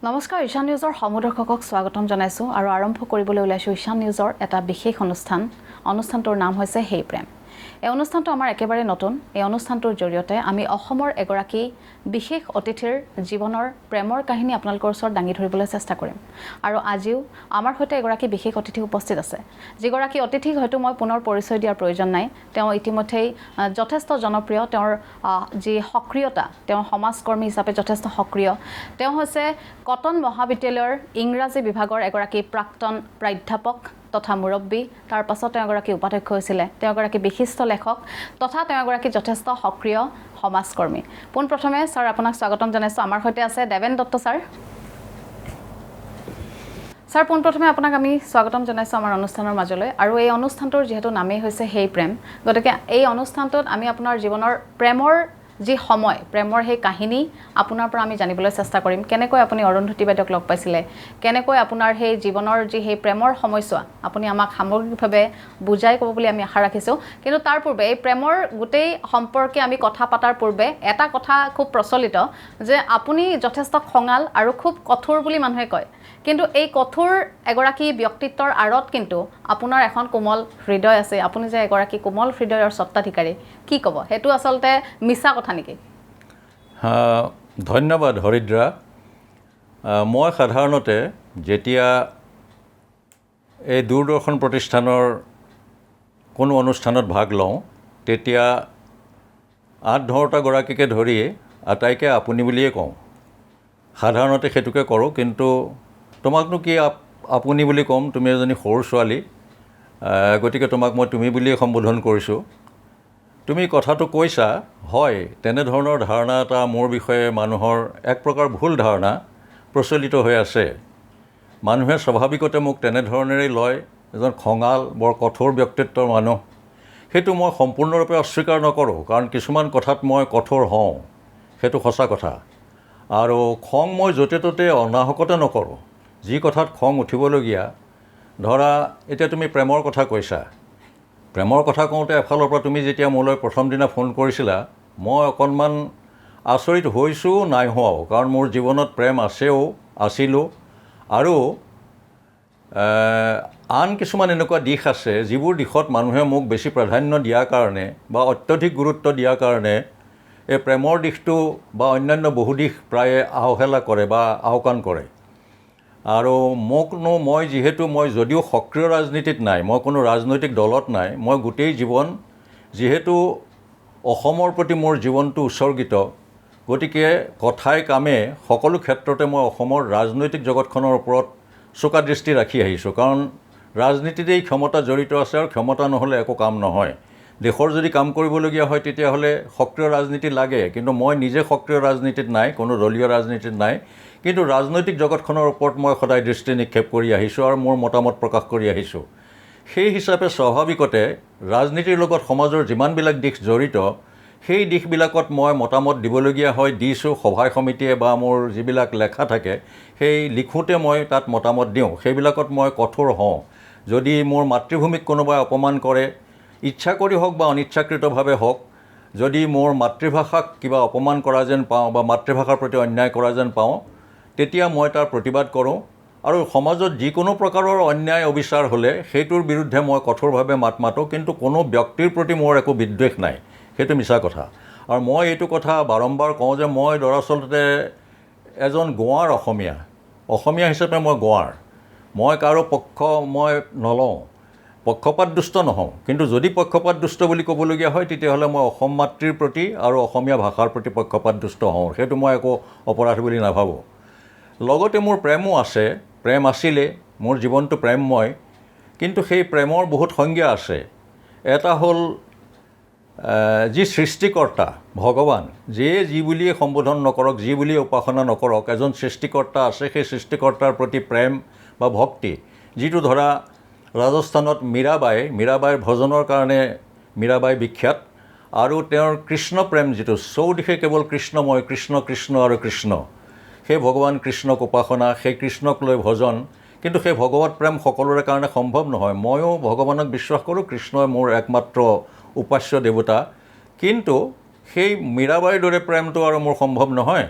নমস্কাৰ ঈশান নিউজৰ সমদৰ্শকক স্বাগতম জনাইছো আৰু আৰম্ভ কৰিবলৈ ওলাইছো ঈশান নিউজৰ এটা বিশেষ অনুষ্ঠানটোৰ নাম হৈছে হেই প্ৰেম। এই অনুষ্ঠানটো আমাৰ একেবাৰে নতুন। এই অনুষ্ঠানটোৰ জৰিয়তে আমি অসমৰ এগৰাকী বিশেষ অতিথিৰ জীৱনৰ প্ৰেমৰ কাহিনী আপোনালোকৰ ওচৰত দাঙি ধৰিবলৈ চেষ্টা কৰিম। আৰু আজিও আমাৰ সৈতে এগৰাকী বিশেষ অতিথি উপস্থিত আছে, যিগৰাকী অতিথিক হয়তো মই পুনৰ পৰিচয় দিয়াৰ প্ৰয়োজন নাই। তেওঁ ইতিমধ্যেই যথেষ্ট জনপ্ৰিয়, তেওঁৰ যি সক্ৰিয়তা, তেওঁ সমাজকৰ্মী হিচাপে যথেষ্ট সক্ৰিয়। তেওঁ হৈছে কটন মহাবিদ্যালয়ৰ ইংৰাজী বিভাগৰ এগৰাকী প্ৰাক্তন প্ৰাধ্যাপক তথা মুৰব্বী। তাৰ পাছত তেওঁ এগৰাকী উপাধ্যক্ষ হৈছিলে। তেওঁ এগৰাকী বিশিষ্ট লেখক তথা তেওঁ এগৰাকী যথেষ্ট সক্ৰিয় সমাজকৰ্মী। পোনপ্ৰথমে ছাৰ আপোনাক স্বাগতম জনাইছোঁ। আমাৰ সৈতে আছে দেৱেন দত্ত ছাৰ। ছাৰ, পোনপ্ৰথমে আপোনাক আমি স্বাগতম জনাইছোঁ আমাৰ অনুষ্ঠানৰ মাজলৈ। আৰু এই অনুষ্ঠানটোৰ যিহেতু নামেই হৈছে হেই প্ৰেম, গতিকে এই অনুষ্ঠানটোত আমি আপোনাৰ জীৱনৰ প্ৰেমৰ যি সময়, প্ৰেমৰ সেই কাহিনী আপোনাৰ পৰা আমি জানিবলৈ চেষ্টা কৰিম। কেনেকৈ আপুনি অৰুন্ধতী বাইদেউক লগ পাইছিলে, কেনেকৈ আপোনাৰ সেই জীৱনৰ যি সেই প্ৰেমৰ সময়ছোৱা আপুনি আমাক সামগ্ৰিকভাৱে বুজাই ক'ব বুলি আমি আশা ৰাখিছোঁ। কিন্তু তাৰ পূৰ্বে এই প্ৰেমৰ গোটেই সম্পৰ্কে আমি কথা পতাৰ পূৰ্বে এটা কথা খুব প্ৰচলিত যে আপুনি যথেষ্ট খঙাল আৰু খুব কঠোৰ বুলি মানুহে কয়। কিন্তু এই কঠোৰ এগৰাকী ব্যক্তিত্বৰ আঁৰত কিন্তু আপোনাৰ এখন কোমল হৃদয় আছে। আপুনি যে এগৰাকী কোমল হৃদয়ৰ স্বত্বাধিকাৰী, কি ক'ব? সেইটো আচলতে মিছা কথা নেকি? ধন্যবাদ হৰিদ্ৰা। মই সাধাৰণতে যেতিয়া এই দূৰদৰ্শন প্ৰতিষ্ঠানৰ কোনো অনুষ্ঠানত ভাগ লওঁ, তেতিয়া 8-10টা গৰাকীকে ধৰি আটাইকে আপুনি বুলিয়ে কওঁ। সাধাৰণতে সেইটোকে কৰোঁ, কিন্তু তোমাকনো কি আপুনি বুলি ক'ম? তুমি এজনী সৰু ছোৱালী, গতিকে তোমাক মই তুমি বুলিয়ে সম্বোধন কৰিছোঁ। তুমি কথাটো কৈছা, হয়, তেনেধৰণৰ ধাৰণা এটা মোৰ বিষয়ে মানুহৰ এক প্ৰকাৰ ভুল ধাৰণা প্ৰচলিত হৈ আছে। মানুহে স্বাভাৱিকতে মোক তেনেধৰণেৰেই লয়, এজন খঙাল বৰ কঠোৰ ব্যক্তিত্বৰ মানুহ। সেইটো মই সম্পূৰ্ণৰূপে অস্বীকাৰ নকৰোঁ, কাৰণ কিছুমান কথাত মই কঠোৰ হওঁ, সেইটো সঁচা কথা। আৰু খং মই য'তে ত'তে অনাহকতে নকৰোঁ। যি কথাত খং উঠিবলগীয়া, ধৰা এতিয়া তুমি প্ৰেমৰ কথা কৈছা। প্ৰেমৰ কথা কওঁতে এফালৰ পৰা তুমি যেতিয়া মোলৈ প্ৰথম দিনা ফোন কৰিছিলা, মই অকণমান আচৰিত হৈছোঁ, নাই হোৱাও, কাৰণ মোৰ জীৱনত প্ৰেম আছিলোঁ। আৰু আন কিছুমান এনেকুৱা দিশ আছে, যিবোৰ দিশত মানুহে মোক বেছি প্ৰাধান্য দিয়াৰ কাৰণে বা অত্যধিক গুৰুত্ব দিয়াৰ কাৰণে এই প্ৰেমৰ দিশটো বা অন্যান্য বহু দিশ প্ৰায়ে অৱহেলা কৰে বা আওকাণ কৰে। আৰু মই যদিও সক্ৰিয় ৰাজনীতিত নাই, মই কোনো ৰাজনৈতিক দলত নাই, মই গোটেই জীৱন যিহেতু অসমৰ প্ৰতি মোৰ জীৱনটো উৎসৰ্গিত, গতিকে কথাই কামে সকলো ক্ষেত্ৰতে মই অসমৰ ৰাজনৈতিক জগতখনৰ ওপৰত চোকা দৃষ্টি ৰাখি আহিছোঁ। কাৰণ ৰাজনীতিতেই ক্ষমতা জড়িত আছে, আৰু ক্ষমতা নহ'লে একো কাম নহয়। দেশৰ যদি কাম কৰিবলগীয়া হয়, তেতিয়াহ'লে সক্ৰিয় ৰাজনীতি লাগে। কিন্তু মই নিজে সক্ৰিয় ৰাজনীতিত নাই, কোনো দলীয় ৰাজনীতিত নাই। কিন্তু ৰাজনৈতিক জগতখনৰ ওপৰত মই সদায় দৃষ্টি নিক্ষেপ কৰি আহিছোঁ আৰু মোৰ মতামত প্ৰকাশ কৰি আহিছোঁ। সেই হিচাপে স্বাভাৱিকতে ৰাজনীতিৰ লগত সমাজৰ যিমানবিলাক দিশ জড়িত, সেই দিশবিলাকত মই মতামত দিবলগীয়া হয়, দিছোঁ। সভাই সমিতিয়ে বা মোৰ যিবিলাক লেখা থাকে, সেই লিখোঁতে মই তাত মতামত দিওঁ। সেইবিলাকত মই কঠোৰ হওঁ। যদি মোৰ মাতৃভূমিক কোনোবাই অপমান কৰে, ইচ্ছা কৰি হওক বা অনিচ্ছাকৃতভাৱে হওক, যদি মোৰ মাতৃভাষাক কিবা অপমান কৰা যেন পাওঁ বা মাতৃভাষাৰ প্ৰতি অন্যায় কৰা যেন পাওঁ, তেতিয়া মই তাৰ প্ৰতিবাদ কৰোঁ। আৰু সমাজত যিকোনো প্ৰকাৰৰ অন্যায় অবিচাৰ হ'লে সেইটোৰ বিৰুদ্ধে মই কঠোৰভাৱে মাত মাতোঁ। কিন্তু কোনো ব্যক্তিৰ প্ৰতি মোৰ একো বিদ্বেষ নাই, সেইটো মিছা কথা। আৰু মই এইটো কথা বাৰম্বাৰ কওঁ যে মই দৰাচলতে এজন গোৱাৰ অসমীয়া হিচাপে মই গোৱাৰ। মই কাৰো পক্ষ মই নলওঁ, পক্ষপাত দুষ্ট নহওঁ। কিন্তু যদি পক্ষপাত দুষ্ট বুলি ক'বলগীয়া হয়, তেতিয়াহ'লে মই অসম মাতৃৰ প্ৰতি আৰু অসমীয়া ভাষাৰ প্ৰতি পক্ষপাত দুষ্ট হওঁ। সেইটো মই একো অপৰাধ বুলি নাভাবোঁ। লগতে মোৰ প্ৰেমো আছে, প্ৰেম আছিলে, মোৰ জীৱনটো প্ৰেমময়। কিন্তু সেই প্ৰেমৰ বহুত সংজ্ঞা আছে। এটা হ'ল যি সৃষ্টিকৰ্তা ভগৱান, যিয়ে যি বুলিয়ে সম্বোধন নকৰক, যি বুলিয়ে উপাসনা নকৰক, এজন সৃষ্টিকৰ্তা আছে। সেই সৃষ্টিকৰ্তাৰ প্ৰতি প্ৰেম বা ভক্তি, যিটো ধৰা ৰাজস্থানত মীৰাবাইৰ ভজনৰ কাৰণে মীৰাবাই বিখ্যাত। আৰু তেওঁৰ কৃষ্ণ প্ৰেম যিটো, চৌদিশে কেৱল কৃষ্ণময়, কৃষ্ণ কৃষ্ণ আৰু কৃষ্ণ। সেই ভগৱান কৃষ্ণক উপাসনা, সেই কৃষ্ণক লৈ ভজন। কিন্তু সেই ভগৱত প্ৰেম সকলোৰে কাৰণে সম্ভৱ নহয়। ময়ো ভগৱানক বিশ্বাস কৰোঁ, কৃষ্ণই মোৰ একমাত্ৰ উপাস্য দেৱতা। কিন্তু সেই মীৰাবাইৰ দৰে প্ৰেমটো আৰু মোৰ সম্ভৱ নহয়।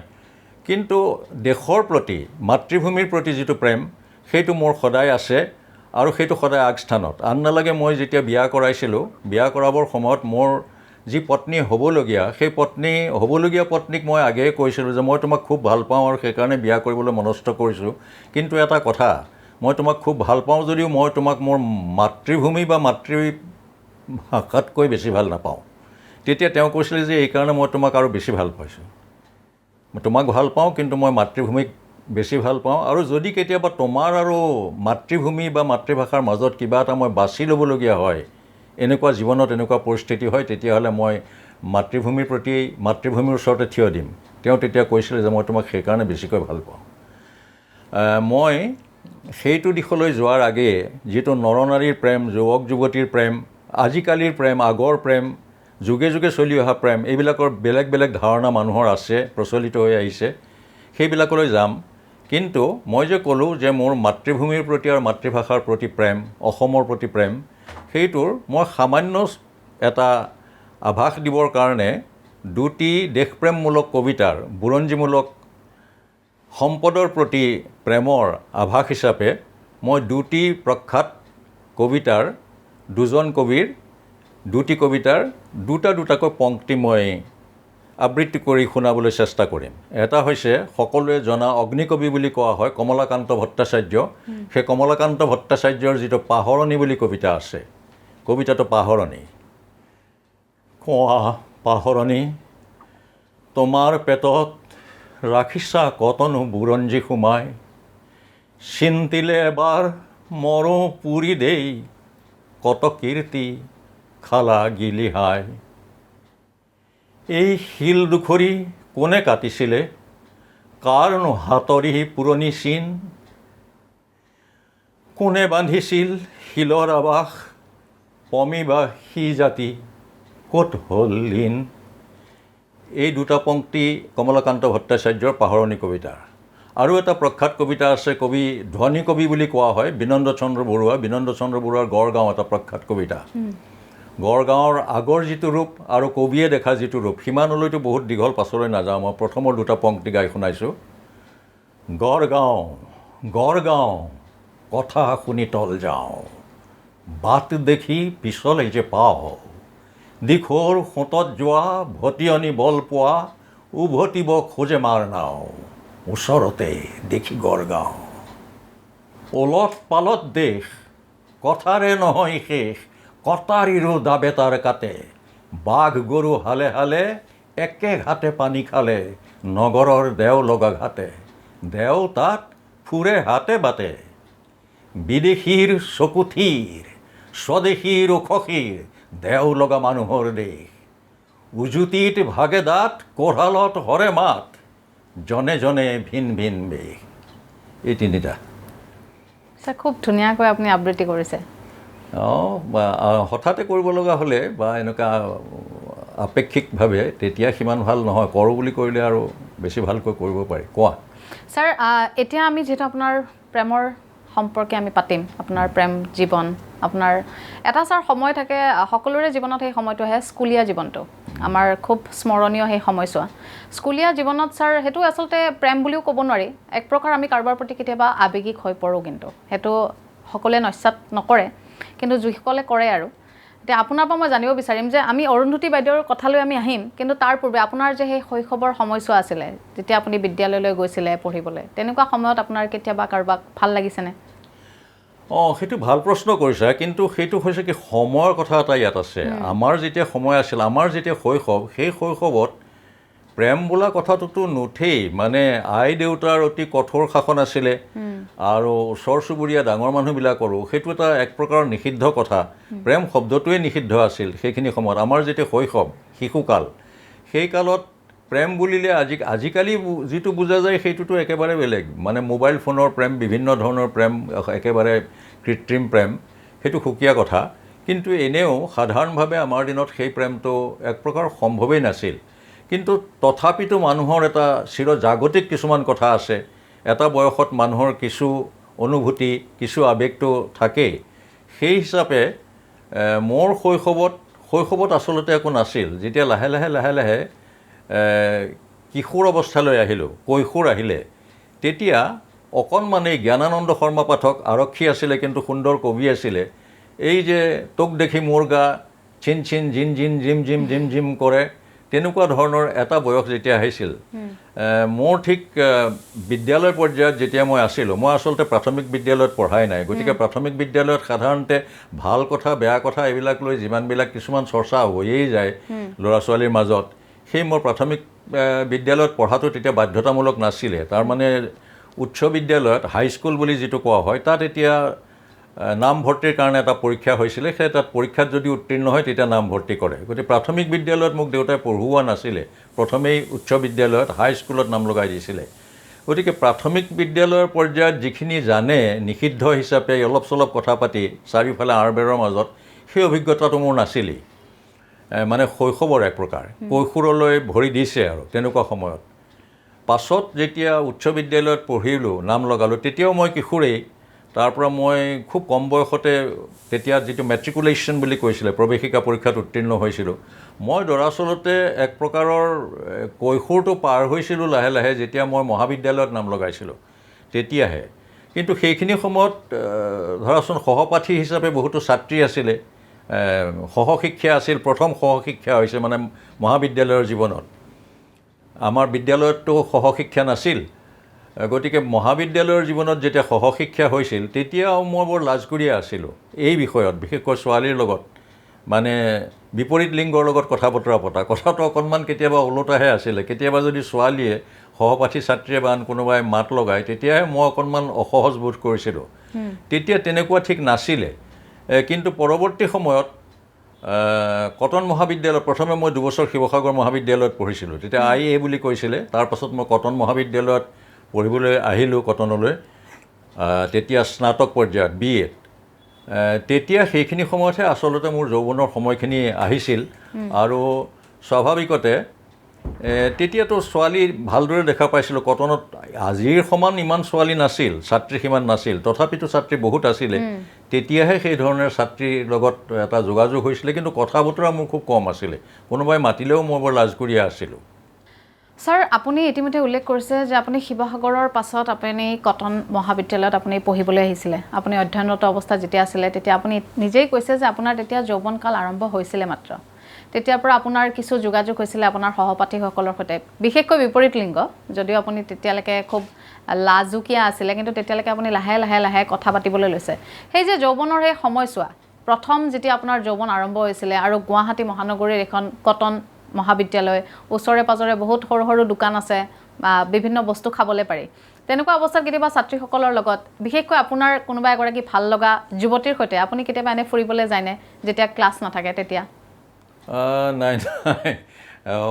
কিন্তু দেশৰ প্ৰতি মাতৃভূমিৰ প্ৰতি যিটো প্ৰেম সেইটো মোৰ সদায় আছে আৰু সেইটো সদায় আগস্থানত। আন নালাগে মই যেতিয়া বিয়া কৰাইছিলোঁ, বিয়া কৰাবৰ সময়ত মোৰ যি পত্নী হ'বলগীয়া সেই হ'বলগীয়া পত্নীক মই আগেয়ে কৈছিলোঁ যে মই তোমাক খুব ভাল পাওঁ আৰু সেইকাৰণে বিয়া কৰিবলৈ মনস্থ কৰিছোঁ, কিন্তু এটা কথা, মই তোমাক খুব ভাল পাওঁ যদিও মই তোমাক মোৰ মাতৃভূমি বা মাতৃভাষাতকৈ বেছি ভাল নাপাওঁ। তেতিয়া তেওঁ কৈছিলে যে এইকাৰণে মই তোমাক আৰু বেছি ভাল পাইছোঁ, মই তোমাক ভাল পাওঁ কিন্তু মই মাতৃভূমিক বেছি ভাল পাওঁ, আৰু যদি কেতিয়াবা তোমাৰ আৰু মাতৃভূমি বা মাতৃভাষাৰ মাজত কিবা এটা মই বাছি ল'বলগীয়া হয়, এনেকুৱা জীৱনত এনেকুৱা পৰিস্থিতি হয়, তেতিয়াহ'লে মই মাতৃভূমিৰ ওচৰতে থিয় দিম। তেওঁ তেতিয়া কৈছিলে যে মই তোমাক সেইকাৰণে বেছিকৈ ভাল পাওঁ। মই সেইটো দিশলৈ যোৱাৰ আগেয়ে যিটো নৰনাৰীৰ প্ৰেম, যুৱক যুৱতীৰ প্ৰেম, আজিকালিৰ প্ৰেম, আগৰ প্ৰেম, যুগে যুগে চলি অহা প্ৰেম, এইবিলাকৰ বেলেগ বেলেগ ধাৰণা মানুহৰ আছে, প্ৰচলিত হৈ আহিছে, সেইবিলাকলৈ যাম। কিন্তু মই যে ক'লোঁ যে মোৰ মাতৃভূমিৰ প্ৰতি আৰু মাতৃভাষাৰ প্ৰতি প্ৰেম, অসমৰ প্ৰতি প্ৰেম, সেইটোৰ মই সামান্য এটা আভাস দিবৰ কাৰণে দুটি দেশপ্ৰেমমূলক কবিতাৰ, বুৰঞ্জীমূলক সম্পদৰ প্ৰতি প্ৰেমৰ আভাস হিচাপে মই দুটি প্ৰখ্যাত কবিতাৰ, দুজন কবিৰ দুটি কবিতাৰ দুটাকৈ পংক্তি মই আবৃত্তি কৰি শুনাবলৈ চেষ্টা কৰিম। এটা হৈছে সকলোৱে জনা অগ্নিকবি বুলি কোৱা হয় কমলাকান্ত ভট্টাচাৰ্য। সেই কমলাকান্ত ভট্টাচাৰ্যৰ যিটো পাহৰণি বুলি কবিতা আছে, কবিতাটো পাহৰণি। কোৱা পাহৰণি, তোমাৰ পেটত ৰাখিছা কতনো বুৰঞ্জী সোমাই, চিন্তিলে এবাৰ মৰো পুৰি দেই, কত কীৰ্তি খালা গিলি হাই। এই শিল দুখৰি কোনে কাটিছিলে, কাৰনো হাতৰি পুৰণি চিন, কোনে বান্ধিছিল শিলৰ আৱাস, পমিবা সি জাতি ক'ত হ'ল লীন। এই দুটা পংক্তি কমলাকান্ত ভট্টাচাৰ্যৰ পাহৰণি কবিতাৰ। আৰু এটা প্ৰখ্যাত কবিতা আছে, কবি ধ্বনি কবি বুলি কোৱা হয় বিনন্দ চন্দ্ৰ বৰুৱাৰ গড়গাঁও এটা প্ৰখ্যাত কবিতা। গড়গাঁৱৰ আগৰ যিটো ৰূপ আৰু কবিয়ে দেখা যিটো ৰূপ, সিমানলৈতো বহুত দীঘল, পাছলৈ নাযাওঁ, মই প্ৰথমৰ দুটা পংক্তি গাই শুনাইছোঁ। গড়গাঁও গড়গাঁও কথা শুনি তল যাওঁ, বাট দেখি পিছলে যে পাওঁ, দিখৌৰ সোঁতত যোৱা ভটিয়নি বল পোৱা, উভতিব খোজে মাৰ নাও, ওচৰতে দেখি গড়গাঁও। ওলট পালট দেশ কথাৰে নহয় শেষ, কটাৰীৰো দাবে তাৰ কাটে, বাঘ গৰু হালে হালে একে ঘাটে পানী খালে, নগৰৰ দেও লগা ঘাটে, দেও তাত ফুৰে হাতে বাটে, বিদেশীৰ চকুথিৰ স্বদেশীৰ উখশীৰ, দেও লগা মানুহৰ দেশ, উজুতিত ভাগে দাঁত কোঢ়ালত হৰে মাত, জনে জনে ভিন ভিন বেশ। এই তিনিটা। খুব ধুনীয়াকৈ আপুনি আবৃত্তি কৰিছে। হঠাতে কৰিব লগা হ'লে বা এনেকুৱা আপেক্ষিকভাৱে তেতিয়া সিমান ভাল নহয়, কৰোঁ বুলি কৰিলে আৰু বেছি ভালকৈ কৰিব পাৰি। কোৱা ছাৰ, এতিয়া আমি যিহেতু আপোনাৰ প্ৰেমৰ সম্পৰ্কে আমি পাতিম, আপোনাৰ প্ৰেম জীৱন, আপোনাৰ এটা ছাৰ সময় থাকে সকলোৰে জীৱনত, সেই সময়টো আহে স্কুলীয়া জীৱনটো, আমাৰ খুব স্মৰণীয় সেই সময়ছোৱা। স্কুলীয়া জীৱনত ছাৰ সেইটো আচলতে প্ৰেম বুলিও ক'ব নোৱাৰি, এক প্ৰকাৰ আমি কাৰোবাৰ প্ৰতি কেতিয়াবা আৱেগিক হৈ পৰোঁ, কিন্তু সেইটো সকলোৱে নস্যাৎ নকৰে, কিন্তু যিসকলে কৰে আৰু। এতিয়া আপোনাৰ পৰা মই জানিব বিচাৰিম যে আমি অৰুন্ধতী বাইদেউৰ কথালৈ আমি আহিম, কিন্তু তাৰ পূৰ্বে আপোনাৰ যে সেই শৈশৱৰ সময়ছোৱা আছিলে, যেতিয়া আপুনি বিদ্যালয়লৈ গৈছিলে পঢ়িবলৈ, তেনেকুৱা সময়ত আপোনাৰ কেতিয়াবা কাৰোবাক ভাল লাগিছেনে? সেইটো ভাল প্ৰশ্ন কৰিছা, কিন্তু সেইটো হৈছে কি সময়ৰ কথা এটা ইয়াত আছে। আমাৰ যেতিয়া সময় আছিল, আমাৰ যেতিয়া শৈশৱ, সেই শৈশৱত প্ৰেম বোলা কথাটোতো নুঠেই। মানে আই দেউতাৰ অতি কঠোৰ শাসন আছিলে, আৰু ওচৰ চুবুৰীয়া ডাঙৰ মানুহবিলাকৰো সেইটো এটা এক প্ৰকাৰৰ নিষিদ্ধ কথা। প্ৰেম শব্দটোৱে নিষিদ্ধ আছিল সেইখিনি সময়ত। আমাৰ যেতিয়া শৈশৱ, শিশুকাল, সেই কালত প্ৰেম বুলিলে আজিকালি যিটো বুজা যায় সেইটোতো একেবাৰে বেলেগ। মানে মোবাইল ফোনৰ প্ৰেম, বিভিন্ন ধৰণৰ প্ৰেম, একেবাৰে কৃত্ৰিম প্ৰেম, সেইটো সুকীয়া কথা। কিন্তু এনেও সাধাৰণভাৱে আমাৰ দিনত সেই প্ৰেমটো এক প্ৰকাৰ সম্ভৱেই নাছিল। কিন্তু তথাপিতো মানুহৰ এটা চিৰজাগতিক কিছুমান কথা আছে। এটা বয়সত মানুহৰ কিছু অনুভূতি, কিছু আৱেগটো থাকেই। সেই হিচাপে মোৰ শৈশৱত আচলতে একো নাছিল। যেতিয়া লাহে লাহে কিশোৰ অৱস্থালৈ আহিলোঁ, কৈশোৰ আহিলে, তেতিয়া অকণমানেই জ্ঞানানন্দ শৰ্মা পাঠক আৰক্ষী আছিলে কিন্তু সুন্দৰ কবি আছিলে, এই যে তোক দেখি মোৰ গা চিন চিন জিন জিন জিম জিম জিম জিম কৰে, তেনেকুৱা ধৰণৰ এটা বয়স যেতিয়া আহিছিল, মোৰ ঠিক বিদ্যালয় পৰ্যায়ত যেতিয়া মই আছিলোঁ, মই আচলতে প্ৰাথমিক বিদ্যালয়ত পঢ়াই নাই, গতিকে প্ৰাথমিক বিদ্যালয়ত সাধাৰণতে ভাল কথা বেয়া কথা এইবিলাক লৈ যিমানবিলাক কিছুমান চৰ্চা হৈয়েই যায় ল'ৰা ছোৱালীৰ মাজত, সেই মোৰ প্ৰাথমিক বিদ্যালয়ত পঢ়াটো তেতিয়া বাধ্যতামূলক নাছিলে। তাৰমানে উচ্চ বিদ্যালয়ত হাইস্কুল বুলি যিটো কোৱা হয়, তাত এতিয়া নামভৰ্তিৰ কাৰণে এটা পৰীক্ষা হৈছিলে, সেই তাত পৰীক্ষাত যদি উত্তীৰ্ণ হয় তেতিয়া নামভৰ্তি কৰে। গতিকে প্ৰাথমিক বিদ্যালয়ত মোক দেউতাই পঢ়ুওৱা নাছিলে, প্ৰথমেই উচ্চ বিদ্যালয়ত হাইস্কুলত নাম লগাই দিছিলে। গতিকে প্ৰাথমিক বিদ্যালয়ৰ পৰ্যায়ত যিখিনি জানে নিষিদ্ধ হিচাপে অলপ চলপ কথা পাতি চাৰিওফালে আঁৰ-বেৰৰ মাজত, সেই অভিজ্ঞতাটো মোৰ নাছিলেই। মানে শৈশৱৰ এক প্ৰকাৰ, কৈশোৰলৈ ভৰি দিছে আৰু তেনেকুৱা সময়ত। পাছত যেতিয়া উচ্চ বিদ্যালয়ত পঢ়িলোঁ, নাম লগালোঁ, তেতিয়াও মই কিশোৰেই। তাৰপৰা মই খুব কম বয়সতে তেতিয়া যিটো মেট্ৰিকুলেশ্যন বুলি কৈছিলে, প্ৰৱেশিকা পৰীক্ষাত উত্তীৰ্ণ হৈছিলোঁ। মই দৰাচলতে এক প্ৰকাৰৰ কৈশোৰটো পাৰ হৈছিলোঁ লাহে লাহে যেতিয়া মই মহাবিদ্যালয়ত নাম লগাইছিলোঁ, তেতিয়াহে। কিন্তু সেইখিনি সময়ত ধৰাচোন সহপাঠী হিচাপে বহুতো ছাত্ৰী আছিলে, সহশিক্ষা আছিল, প্ৰথম সহশিক্ষা হৈছে মানে মহাবিদ্যালয়ৰ জীৱনত। আমাৰ বিদ্যালয়ততো সহশিক্ষা নাছিল, গতিকে মহাবিদ্যালয়ৰ জীৱনত যেতিয়া সহশিক্ষা হৈছিল তেতিয়াও মই বৰ লাজকুৰীয়া আছিলোঁ এই বিষয়ত, বিশেষকৈ ছোৱালীৰ লগত, মানে বিপৰীত লিংগৰ লগত কথা বতৰা পতা। কথাটো অকণমান কেতিয়াবা ওলোটাহে আছিলে, কেতিয়াবা যদি ছোৱালীয়ে সহপাঠী ছাত্ৰীয়ে বা আন কোনোবাই মাত লগায় তেতিয়াহে মই অকণমান অসহজ বোধ কৰিছিলোঁ। তেতিয়া তেনেকুৱা ঠিক নাছিলে। কিন্তু পৰৱৰ্তী সময়ত কটন মহাবিদ্যালয়, প্ৰথমে মই 2 বছৰ শিৱসাগৰ মহাবিদ্যালয়ত পঢ়িছিলোঁ, তেতিয়া IA বুলি কৈছিলে। তাৰপাছত মই কটন মহাবিদ্যালয়ত পঢ়িবলৈ আহিলোঁ কটনলৈ, তেতিয়া স্নাতক পৰ্যায়ত BA। তেতিয়া সেইখিনি সময়তহে আচলতে মোৰ যৌৱনৰ সময়খিনি আহিছিল। আৰু স্বাভাৱিকতে তেতিয়াতো ছোৱালী ভালদৰে দেখা পাইছিলোঁ কটনত। আজিৰ সমান ইমান ছোৱালী নাছিল, ছাত্ৰী সিমান নাছিল, তথাপিতো ছাত্ৰী বহুত আছিলে। তেতিয়াহে সেই ধৰণৰ ছাত্ৰীৰ লগত এটা যোগাযোগ হৈছিলে, কিন্তু কথা বতৰা মোৰ খুব কম আছিলে। কোনোবাই মাতিলেও মই বৰ লাজকুৰীয়া আছিলোঁ। ছাৰ, আপুনি ইতিমধ্যে উল্লেখ কৰিছে যে আপুনি শিৱসাগৰৰ পাছত আপুনি কটন মহাবিদ্যালয়ত আপুনি পঢ়িবলৈ আহিছিলে। আপুনি অধ্যয়নৰত অৱস্থাত যেতিয়া আছিলে তেতিয়া আপুনি নিজেই কৈছে যে আপোনাৰ তেতিয়া যৌৱনকাল আৰম্ভ হৈছিলে মাত্ৰ। তেতিয়াৰ পৰা আপোনাৰ কিছু যোগাযোগ হৈছিলে আপোনাৰ সহপাঠীসকলৰ সৈতে, বিশেষকৈ বিপৰীত লিংগ। যদিও আপুনি তেতিয়ালৈকে খুব লাজুকীয়া আছিলে, কিন্তু তেতিয়ালৈকে আপুনি লাহে লাহে লাহে কথা পাতিবলৈ লৈছে। সেই যে যৌৱনৰ সেই সময়ছোৱা, প্ৰথম যেতিয়া আপোনাৰ যৌৱন আৰম্ভ হৈছিলে আৰু গুৱাহাটী মহানগৰীৰ এখন কটন মহাবিদ্যালয়, ওচৰে পাজৰে বহুত সৰু সৰু দোকান আছে বা বিভিন্ন বস্তু খাবলৈ পাৰি, তেনেকুৱা অৱস্থাত কেতিয়াবা ছাত্ৰীসকলৰ লগত, বিশেষকৈ আপোনাৰ কোনোবা এগৰাকী ভাল লগা যুৱতীৰ সৈতে আপুনি কেতিয়াবা এনে ফুৰিবলৈ যায়নে যেতিয়া ক্লাছ নাথাকে তেতিয়া? নাই নাই,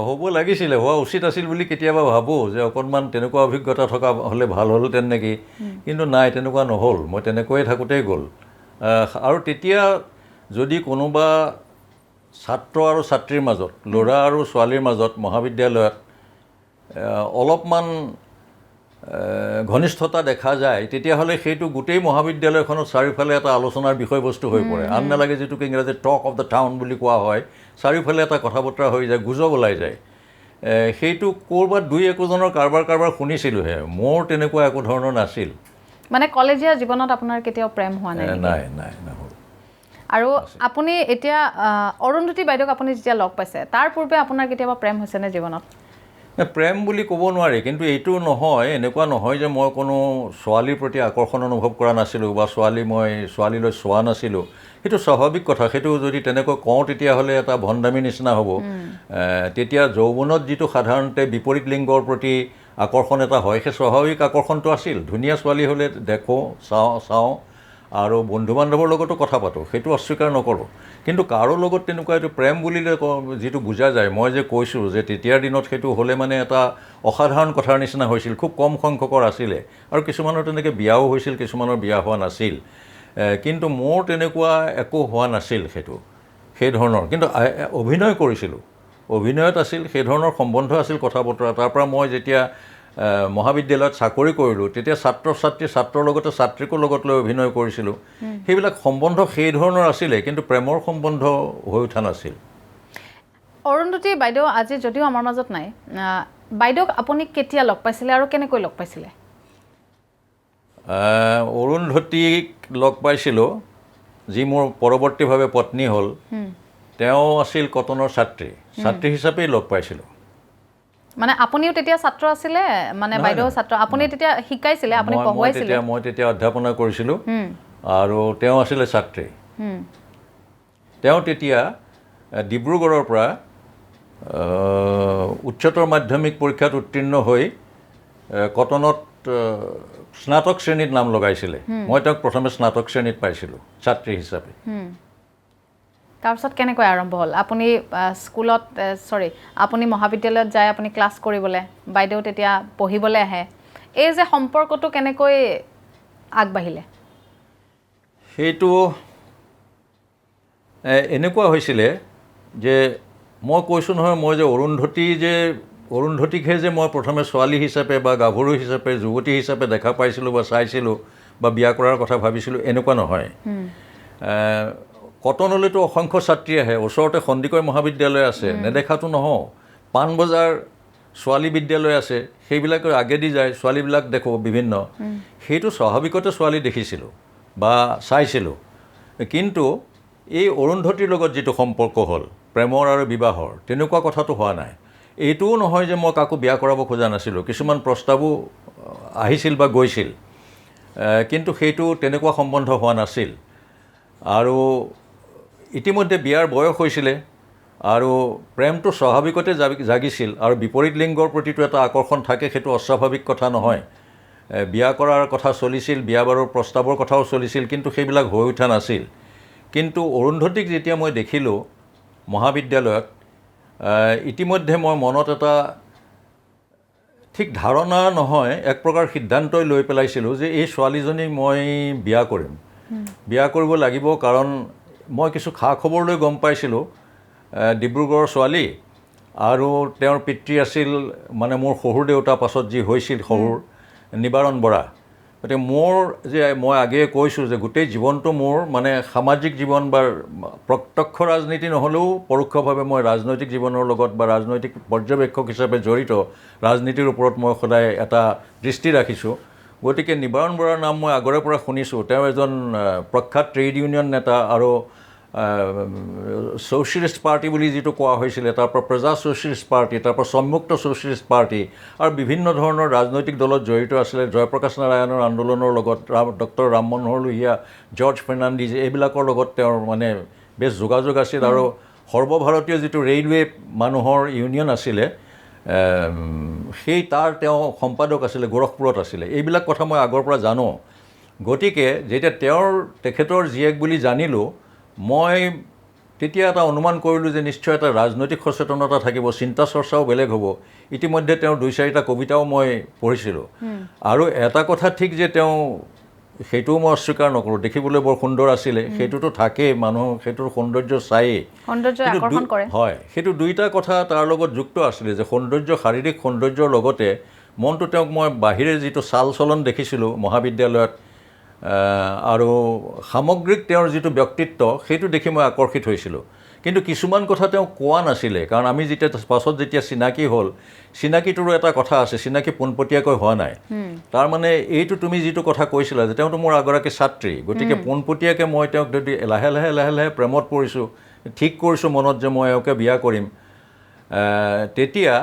হ'ব লাগিছিলে, হোৱা উচিত আছিল বুলি কেতিয়াবা ভাবোঁ যে অকণমান তেনেকুৱা অভিজ্ঞতা থকা হ'লে ভাল হ'লহেঁতেন নেকি। কিন্তু নাই, তেনেকুৱা নহ'ল, মই তেনেকৈয়ে থাকোঁতেই গ'ল। আৰু তেতিয়া যদি কোনোবা ছাত্ৰ আৰু ছাত্ৰীৰ মাজত, ল'ৰা আৰু ছোৱালীৰ মাজত মহাবিদ্যালয়ত অলপমান ঘনিষ্ঠতা দেখা যায়, তেতিয়াহ'লে সেইটো গোটেই মহাবিদ্যালয়খনত চাৰিওফালে এটা আলোচনাৰ বিষয়বস্তু হৈ পৰে। আন নালাগে যিটোক ইংৰাজীত টক অফ দ্য টাউন বুলি কোৱা হয়, চাৰিওফালে এটা কথা বতৰা হৈ যায়, গুজব ওলাই যায়। সেইটো ক'ৰবাত 2-1জনৰ কাৰোবাৰ শুনিছিলোঁহে, মোৰ তেনেকুৱা একো ধৰণৰ নাছিল। মানে কলেজীয়া জীৱনত আপোনাৰ কেতিয়াও প্ৰেম হোৱা নাই? নাই নাই, নহ'ল। আৰু আপুনি এতিয়া অৰুন্ধতী বাইদেউক আপুনি যেতিয়া লগ পাইছে, তাৰ পূৰ্বে আপোনাৰ কেতিয়াবা প্ৰেম হৈছেনে জীৱনত? প্ৰেম বুলি ক'ব নোৱাৰি, কিন্তু এইটো নহয়, এনেকুৱা নহয় যে মই কোনো ছোৱালীৰ প্ৰতি আকৰ্ষণ অনুভৱ কৰা নাছিলোঁ বা ছোৱালীলৈ চোৱা নাছিলোঁ। সেইটো স্বাভাৱিক কথা। সেইটো যদি তেনেকৈ কওঁ তেতিয়াহ'লে এটা ভণ্ডামী নিচিনা হ'ব। তেতিয়া যৌৱনত যিটো সাধাৰণতে বিপৰীত লিংগৰ প্ৰতি আকৰ্ষণ এটা হয়, সেই স্বাভাৱিক আকৰ্ষণটো আছিল। ধুনীয়া ছোৱালী হ'লে দেখোঁ, চাওঁ আৰু বন্ধু বান্ধৱৰ লগতো কথা পাতোঁ, সেইটো অস্বীকাৰ নকৰোঁ। কিন্তু কাৰো লগত তেনেকুৱা এইটো প্ৰেম বুলিলে যিটো বুজা যায়, মই যে কৈছোঁ যে তেতিয়াৰ দিনত সেইটো হ'লে মানে এটা অসাধাৰণ কথাৰ নিচিনা হৈছিল, খুব কম সংখ্যকৰ আছিলে। আৰু কিছুমানৰ তেনেকৈ বিয়াও হৈছিল, কিছুমানৰ বিয়া হোৱা নাছিল। কিন্তু মোৰ তেনেকুৱা একো হোৱা নাছিল সেই ধৰণৰ। কিন্তু অভিনয় কৰিছিলোঁ, অভিনয়ত আছিল, সেই ধৰণৰ সম্বন্ধ আছিল, কথা বতৰা। তাৰপৰা মই যেতিয়া মহাবিদ্যালয়ত চাকৰি কৰিলোঁ, তেতিয়া ছাত্ৰৰ লগতে ছাত্ৰীকো লগত লৈ অভিনয় কৰিছিলোঁ। সেইবিলাক সম্বন্ধ সেই ধৰণৰ আছিলে, কিন্তু প্ৰেমৰ সম্বন্ধ হৈ উঠা নাছিল। অৰুন্ধতী বাইদেউ আজি যদিও আমাৰ মাজত নাই, বাইদেউক আপুনি কেতিয়া লগ পাইছিলে আৰু কেনেকৈ লগ পাইছিলে অৰুন্ধতীক লগ পাইছিলোঁ যি মোৰ পৰৱৰ্তীভাৱে পত্নী হ'ল তেওঁ আছিল কটনৰ ছাত্ৰী হিচাপেই লগ পাইছিলোঁ মানে আপুনিও তেতিয়া ছাত্ৰ আছিলে মানে বাইদেউ ছাত্ৰ আপুনি তেতিয়া শিকাইছিলে আপুনি পঢ়ুৱাইছিলে মই তেতিয়া অধ্যাপনা কৰিছিলোঁ আৰু তেওঁ আছিলে ছাত্ৰী তেওঁ তেতিয়া ডিব্ৰুগড়ৰ পৰা উচ্চতৰ মাধ্যমিক পৰীক্ষাত উত্তীৰ্ণ হৈ কটনত স্নাতক শ্ৰেণীত নাম লগাইছিলে মই তেওঁক প্ৰথমে স্নাতক শ্ৰেণীত পাইছিলোঁ ছাত্ৰী হিচাপে তাৰপিছত কেনেকৈ আৰম্ভ হ'ল আপুনি স্কুলত আপুনি মহাবিদ্যালয়ত যায় আপুনি ক্লাছ কৰিবলৈ বাইদেউ তেতিয়া পঢ়িবলৈ আহে এই যে সম্পৰ্কটো কেনেকৈ আগবাঢ়িলে সেইটো এনেকুৱা হৈছিলে যে মই কৈছোঁ নহয় মই যে অৰুন্ধতীকহে যে মই প্ৰথমে ছোৱালী হিচাপে বা গাভৰু হিচাপে যুৱতী হিচাপে দেখা পাইছিলোঁ বা চাইছিলোঁ বা বিয়া কৰাৰ কথা ভাবিছিলোঁ এনেকুৱা নহয় কটনলৈতো অসংখ্য ছাত্ৰী আহে ওচৰতে সন্দিকৈ মহাবিদ্যালয় আছে নেদেখাটো নহওঁ পাণবজাৰ ছোৱালী বিদ্যালয় আছে সেইবিলাকৰ আগেদি যায় ছোৱালীবিলাক দেখোঁ বিভিন্ন সেইটো স্বাভাৱিকতে ছোৱালী দেখিছিলোঁ বা চাইছিলোঁ কিন্তু এই অৰুন্ধতীৰ লগত যিটো সম্পৰ্ক হ'ল প্ৰেমৰ আৰু বিবাহৰ তেনেকুৱা কথাটো হোৱা নাই এইটোও নহয় যে মই কাকো বিয়া কৰাব খোজা নাছিলোঁ কিছুমান প্ৰস্তাৱো আহিছিল বা গৈছিল কিন্তু সেইটো তেনেকুৱা সম্বন্ধ হোৱা নাছিল আৰু ইতিমধ্যে বিয়াৰ বয়স হৈছিলে আৰু প্ৰেমটো স্বাভাৱিকতে জাগিছিল আৰু বিপৰীত লিংগৰ প্ৰতিটো এটা আকৰ্ষণ থাকে সেইটো অস্বাভাৱিক কথা নহয় বিয়া কৰাৰ কথা চলিছিল বিয়া বাৰুৰ প্ৰস্তাৱৰ কথাও চলিছিল কিন্তু সেইবিলাক হৈ উঠা নাছিল কিন্তু অৰুন্ধতীক যেতিয়া মই দেখিলোঁ মহাবিদ্যালয়ত ইতিমধ্যে মই মনত এটা ঠিক ধাৰণা নহয় এক প্ৰকাৰ সিদ্ধান্তই লৈ পেলাইছিলোঁ যে এই ছোৱালীজনীক মই বিয়া কৰিম বিয়া কৰিব লাগিব কাৰণ মই কিছু খা খবৰ লৈ গম পাইছিলোঁ ডিব্ৰুগড়ৰ ছোৱালী আৰু তেওঁৰ পিতৃ আছিল মানে মোৰ শহুৰ দেউতা পাছত যি হৈছিল শহুৰ নিবাৰণ বৰা গতিকে মোৰ যে মই আগেয়ে কৈছোঁ যে গোটেই জীৱনটো মোৰ মানে সামাজিক জীৱন বা প্ৰত্যক্ষ ৰাজনীতি নহ'লেও পৰোক্ষভাৱে মই ৰাজনৈতিক জীৱনৰ লগত বা ৰাজনৈতিক পৰ্যবেক্ষক হিচাপে জড়িত ৰাজনীতিৰ ওপৰত মই সদায় এটা দৃষ্টি ৰাখিছোঁ গতিকে নিবাৰণ বৰাৰ নাম মই আগৰে পৰা শুনিছোঁ তেওঁ এজন প্ৰখ্যাত ট্ৰেড ইউনিয়ন নেতা আৰু ছ'চিয়েলিষ্ট পাৰ্টি বুলি যিটো কোৱা হৈছিলে তাৰপৰা প্ৰজা ছ'চিয়েলিষ্ট পাৰ্টি তাৰপৰা সম্যুক্ত ছ'চিয়েলিষ্ট পাৰ্টি আৰু বিভিন্ন ধৰণৰ ৰাজনৈতিক দলত জড়িত আছিলে জয়প্ৰকাশ নাৰায়ণৰ আন্দোলনৰ লগত doctor Ram Manohar Lohia George Fernandez এইবিলাকৰ লগত তেওঁৰ মানে বেছ যোগাযোগ আছিল আৰু সৰ্বভাৰতীয় যিটো ৰেইলৱে মানুহৰ ইউনিয়ন আছিলে সেই তেওঁ সম্পাদক আছিলে গোৰখপুৰত আছিলে এইবিলাক কথা মই আগৰ পৰা জানো গতিকে যেতিয়া তেখেতৰ জীয়েক বুলি জানিলোঁ মই তেতিয়া এটা অনুমান কৰিলোঁ যে নিশ্চয় এটা ৰাজনৈতিক সচেতনতা থাকিব চিন্তা চৰ্চাও বেলেগ হ'ব ইতিমধ্যে তেওঁৰ 2-4টা কবিতাও মই পঢ়িছিলোঁ আৰু এটা কথা ঠিক যে তেওঁ সেইটোও মই অস্বীকাৰ নকৰোঁ দেখিবলৈ বৰ সুন্দৰ আছিলে সেইটোতো থাকেই মানুহ সেইটোৰ সৌন্দৰ্য চায়েই হয় সেইটো দুইটা কথা তাৰ লগত যুক্ত আছিলে যে সৌন্দৰ্য শাৰীৰিক সৌন্দৰ্যৰ লগতে মনটো তেওঁক মই বাহিৰে যিটো চাল চলন দেখিছিলোঁ মহাবিদ্যালয়ত আৰু সামগ্ৰিক তেওঁৰ যিটো ব্যক্তিত্ব সেইটো দেখি মই আকৰ্ষিত হৈছিলোঁ কিন্তু কিছুমান কথা তেওঁ কোৱা নাছিলে কাৰণ আমি পাছত যেতিয়া চিনাকি হ'ল চিনাকিটোৰো এটা কথা আছে চিনাকি পোনপটীয়াকৈ হোৱা নাই তাৰমানে এইটো তুমি যিটো কথা কৈছিলা যে তেওঁতো মোৰ আগৰাকী ছাত্ৰী গতিকে পোনপটীয়াকৈ মই তেওঁক যদি লাহে লাহে প্ৰেমত পৰিছোঁ ঠিক কৰিছোঁ মনত যে মই এওঁকে বিয়া কৰিম তেতিয়া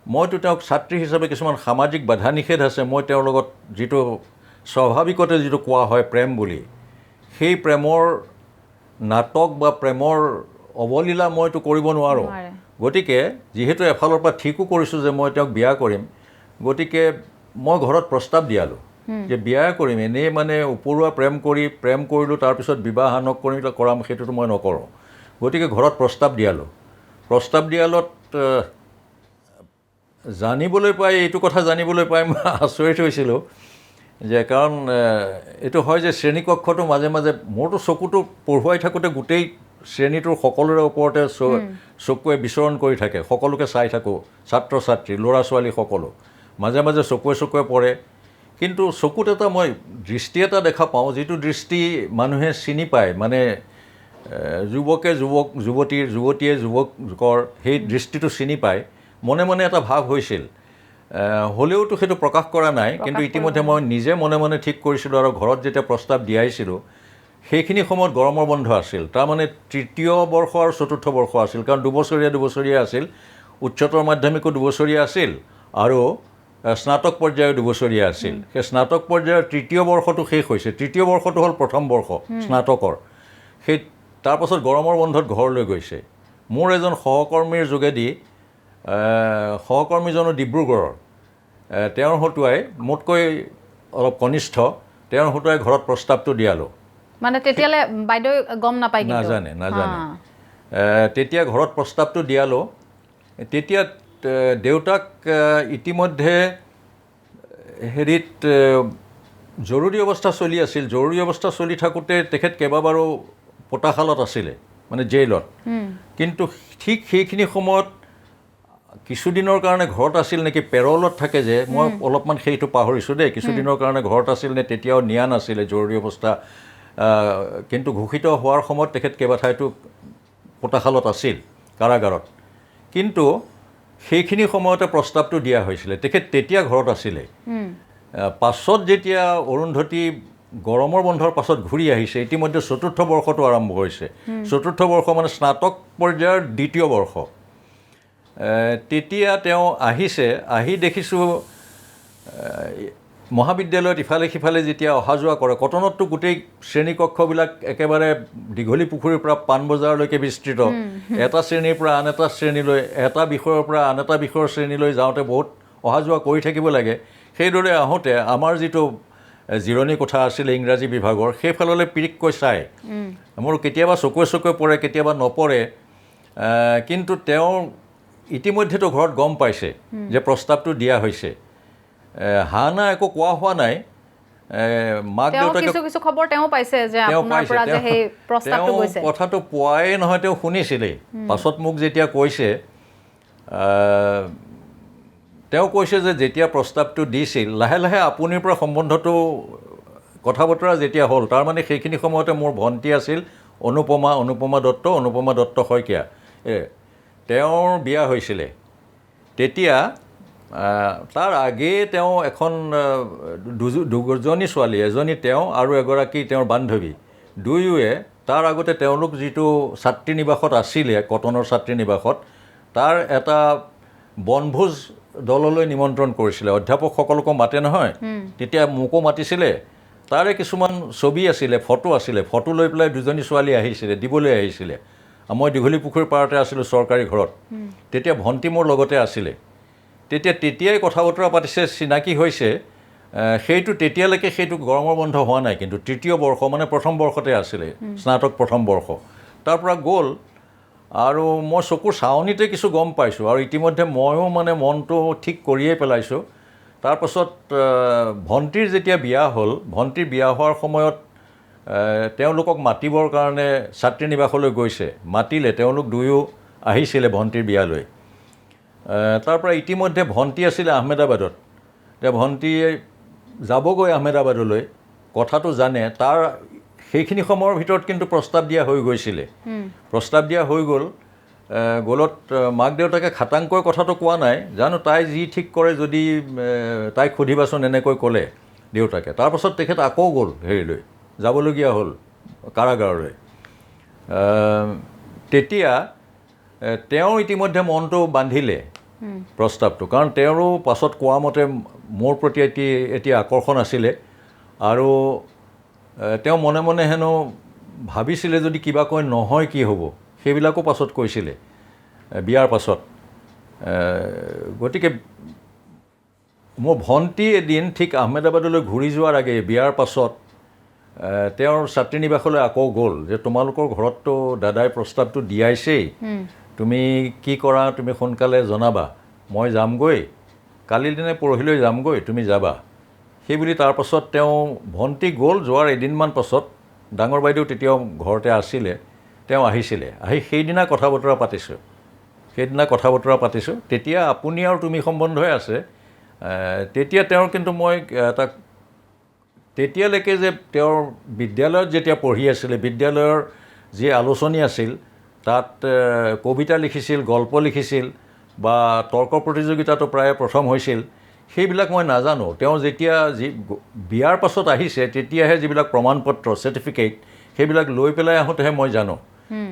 মইতো তেওঁক ছাত্ৰী হিচাপে কিছুমান সামাজিক বাধা নিষেধ আছে মই তেওঁৰ লগত যিটো স্বাভাৱিকতে যিটো কোৱা হয় প্ৰেম বুলি সেই প্ৰেমৰ নাটক বা প্ৰেমৰ অৱলীলা মইতো কৰিব নোৱাৰোঁ গতিকে যিহেতু এফালৰ পৰা ঠিকো কৰিছোঁ যে মই তেওঁক বিয়া কৰিম গতিকে মই ঘৰত প্ৰস্তাৱ দিয়ালোঁ যে বিয়া কৰিম এনেই মানে উপৰুৱা প্ৰেম কৰিলোঁ তাৰপিছত বিবাহ কৰাম সেইটোতো মই নকৰোঁ গতিকে ঘৰত প্ৰস্তাৱ দিয়ালত এইটো কথা জানিবলৈ পাই মই আচৰিত হৈছিলোঁ যে কাৰণ এইটো হয় যে শ্ৰেণীকক্ষটো মাজে মাজে মোৰতো চকুটো পঢ়ুৱাই থাকোঁতে গোটেই শ্ৰেণীটোৰ সকলোৰে ওপৰতে চকুৱে বিচৰণ কৰি থাকে সকলোকে চাই থাকোঁ ছাত্ৰ ছাত্ৰী ল'ৰা ছোৱালী সকলো মাজে মাজে চকুৱে পৰে কিন্তু চকুত এটা মই দৃষ্টি এটা দেখা পাওঁ যিটো দৃষ্টি মানুহে চিনি পায় মানে যুৱতীয়ে যুৱকৰ সেই দৃষ্টিটো চিনি পায় মনে মনে এটা ভাৱ হৈছিল হ'লেওতো সেইটো প্ৰকাশ কৰা নাই কিন্তু ইতিমধ্যে মই নিজে মনে মনে ঠিক কৰিছিলোঁ আৰু ঘৰত যেতিয়া প্ৰস্তাৱ দিয়াইছিলোঁ সেইখিনি সময়ত গৰমৰ বন্ধ আছিল তাৰমানে তৃতীয় বৰ্ষ আৰু চতুৰ্থ বৰ্ষ আছিল কাৰণ দুবছৰীয়া আছিল উচ্চতৰ মাধ্যমিকো দুবছৰীয়া আছিল আৰু স্নাতক পৰ্যায়ৰ দুবছৰীয়া আছিল সেই স্নাতক পৰ্যায়ৰ তৃতীয় বৰ্ষটো শেষ হৈছে তৃতীয় বৰ্ষটো হ'ল প্ৰথম বৰ্ষ স্নাতকৰ সেই তাৰপাছত গৰমৰ বন্ধত ঘৰলৈ গৈছে মোৰ এজন সহকৰ্মীৰ যোগেদি সহকৰ্মীজনো ডিব্ৰুগড়ৰ তেওঁৰ হতুৱাই মোতকৈ অলপ কনিষ্ঠ তেওঁৰ হতুৱাই ঘৰত প্ৰস্তাৱটো দিয়ালোঁ মানে তেতিয়ালে বাইদেউ গম নাপায় কিন্তু নাজানে তেতিয়া ঘৰত প্ৰস্তাৱটো দিয়ালোঁ তেতিয়া দেউতাক ইতিমধ্যে হেৰিত জৰুৰী অৱস্থা চলি আছিল জৰুৰী অৱস্থা চলি থাকোঁতে তেখেত কেইবাবাৰো পোতাশালত আছিলে মানে জেইলত কিন্তু ঠিক সেইখিনি সময়ত কিছুদিনৰ কাৰণে ঘৰত আছিল নেকি পেৰলত থাকে যে মই অলপমান সেইটো পাহৰিছোঁ দেই কিছুদিনৰ কাৰণে ঘৰত আছিল নে তেতিয়াও নিয়া নাছিলে জৰুৰী অৱস্থা কিন্তু ঘোষিত হোৱাৰ সময়ত তেখেত কেইবাঠাইতো পোতাশালত আছিল কাৰাগাৰত কিন্তু সেইখিনি সময়তে প্ৰস্তাৱটো দিয়া হৈছিলে তেখেত তেতিয়া ঘৰত আছিলে পাছত যেতিয়া অৰুন্ধতী গৰমৰ বন্ধৰ পাছত ঘূৰি আহিছে ইতিমধ্যে চতুৰ্থ বৰ্ষটো আৰম্ভ হৈছে চতুৰ্থ বৰ্ষ মানে স্নাতক পৰ্যায়ৰ দ্বিতীয় বৰ্ষ তেতিয়া তেওঁ আহিছে আহি দেখিছোঁ মহাবিদ্যালয়ত ইফালে সিফালে যেতিয়া অহা যোৱা কৰে কটনততো গোটেই শ্ৰেণীকক্ষবিলাক একেবাৰে দীঘলী পুখুৰীৰ পৰা পাণবজাৰলৈকে বিস্তৃত এটা শ্ৰেণীৰ পৰা আন এটা শ্ৰেণীলৈ এটা বিষয়ৰ পৰা আন এটা বিষয়ৰ শ্ৰেণীলৈ যাওঁতে বহুত অহা যোৱা কৰি থাকিব লাগে সেইদৰে আহোঁতে আমাৰ যিটো জিৰণি কোঠা আছিলে ইংৰাজী বিভাগৰ সেইফাললৈ পিৰিককৈ চাই মোৰ কেতিয়াবা চকুৱে পৰে কেতিয়াবা নপৰে কিন্তু তেওঁ ইতিমধ্যেতো ঘৰত গম পাইছে যে প্ৰস্তাৱটো দিয়া হৈছে হানা একো কোৱা হোৱা নাই মাক দেউতাকে কিছু খবৰ তেওঁ পাইছে যে আপোনাৰ পৰা যে সেই প্ৰস্তাৱটো গৈছে কথাটো পোৱাই নহয় তেওঁ শুনিছিলেই পাছত মোক যেতিয়া কৈছে তেওঁ কৈছে যে যেতিয়া প্ৰস্তাৱটো দিছিল লাহে লাহে আপুনিৰ পৰা সম্বন্ধটো কথা বতৰা যেতিয়া হ'ল তাৰমানে সেইখিনি সময়তে মোৰ ভণ্টি আছিল অনুপমা দত্ত শইকীয়া তেওঁৰ বিয়া হৈছিলে তেতিয়া তাৰ আগেয়ে তেওঁ এখন দুজনী ছোৱালী এজনী তেওঁ আৰু এগৰাকী তেওঁৰ বান্ধৱী দুয়োৱে তাৰ আগতে তেওঁলোক যিটো ছাত্ৰী নিবাসত আছিলে কটনৰ ছাত্ৰী নিবাসত তাৰ এটা বনভোজ দললৈ নিমন্ত্ৰণ কৰিছিলে অধ্যাপকসকলকো মাতে নহয় তেতিয়া মোকো মাতিছিলে তাৰে কিছুমান ছবি আছিলে ফটো লৈ পেলাই দুজনী ছোৱালী আহিছিলে দিবলৈ আহিছিলে মই দীঘলী পুখুৰীৰ পাৰতে আছিলোঁ চৰকাৰী ঘৰত তেতিয়া ভণ্টি মোৰ লগতে আছিলে তেতিয়াই কথা বতৰা পাতিছে চিনাকি হৈছে সেইটো তেতিয়ালৈকে সেইটো গৰমৰ বন্ধ হোৱা নাই কিন্তু তৃতীয় বৰ্ষ মানে প্ৰথম বৰ্ষতে আছিলে স্নাতক প্ৰথম বৰ্ষ তাৰ পৰা গ'ল আৰু মই চকুৰ চাৱনিতে কিছু গম পাইছোঁ আৰু ইতিমধ্যে ময়ো মানে মনটো ঠিক কৰিয়েই পেলাইছোঁ তাৰপাছত ভণ্টিৰ যেতিয়া বিয়া হ'ল ভণ্টিৰ বিয়া হোৱাৰ সময়ত তেওঁলোকক মাতিবৰ কাৰণে ছাত্ৰী নিবাসলৈ গৈছে মাতিলে তেওঁলোক দুয়ো আহিছিলে ভণ্টিৰ বিয়ালৈ তাৰ পৰা ইতিমধ্যে ভণ্টি আছিলে আহমেদাবাদত এতিয়া ভণ্টিয়ে যাবগৈ আহমেদাবাদলৈ কথাটো জানে তাৰ সেইখিনি সময়ৰ ভিতৰত কিন্তু প্ৰস্তাৱ দিয়া হৈ গৈছিলে প্ৰস্তাৱ দিয়া হৈ গ'লত মাক দেউতাকে খাটাংকৈ কথাটো কোৱা নাই জানো তাই যি ঠিক কৰে যদি তাইক সুধিবাচোন এনেকৈ ক'লে দেউতাকে তাৰপাছত তেখেত আকৌ গ'ল হেৰিলৈ যাবলগীয়া হ'ল কাৰাগাৰলৈ তেতিয়া তেওঁ ইতিমধ্যে মনটো বান্ধিলে প্ৰস্তাৱটো কাৰণ তেওঁৰো পাছত কোৱা মতে মোৰ প্ৰতি এতিয়া আকৰ্ষণ আছিলে আৰু তেওঁ মনে মনে হেনো ভাবিছিলে যদি কিবা কৈ নহয় কি হ'ব সেইবিলাকো পাছত কৈছিলে বিয়াৰ পাছত গতিকে মোৰ ভণ্টি এদিন ঠিক আহমেদাবাদলৈ ঘূৰি যোৱাৰ আগে বিয়াৰ পাছত তেওঁৰ ছাত্ৰী নিবাসলৈ আকৌ গ'ল যে তোমালোকৰ ঘৰততো দাদাই প্ৰস্তাৱটো দিয়াইছেই তুমি কি কৰা তুমি সোনকালে জনাবা মই যামগৈ কালিৰ দিনে পৰহিলৈ যামগৈ তুমি যাবা সেইবুলি তাৰপাছত তেওঁ ভণ্টি গ'ল যোৱাৰ এদিনমান পাছত ডাঙৰ বাইদেউ তেতিয়াও ঘৰতে আছিলে তেওঁ আহিছিলে আহি সেইদিনা কথা বতৰা পাতিছোঁ তেতিয়া আপুনি আৰু তুমি সম্বন্ধই আছে তেতিয়া তেওঁৰ কিন্তু মই এটা তেতিয়ালৈকে যে তেওঁৰ বিদ্যালয়ত যেতিয়া পঢ়ি আছিলে বিদ্যালয়ৰ যি আলোচনী আছিল তাত কবিতা লিখিছিল গল্প লিখিছিল বা তৰ্ক প্ৰতিযোগিতাটো প্ৰায় প্ৰথম হৈছিল সেইবিলাক মই নাজানো। তেওঁ যেতিয়া বিয়াৰ পাছত আহিছে তেতিয়াহে যিবিলাক প্ৰমাণপত্ৰ চাৰ্টিফিকেট সেইবিলাক লৈ পেলাই আহোঁতেহে মই জানো।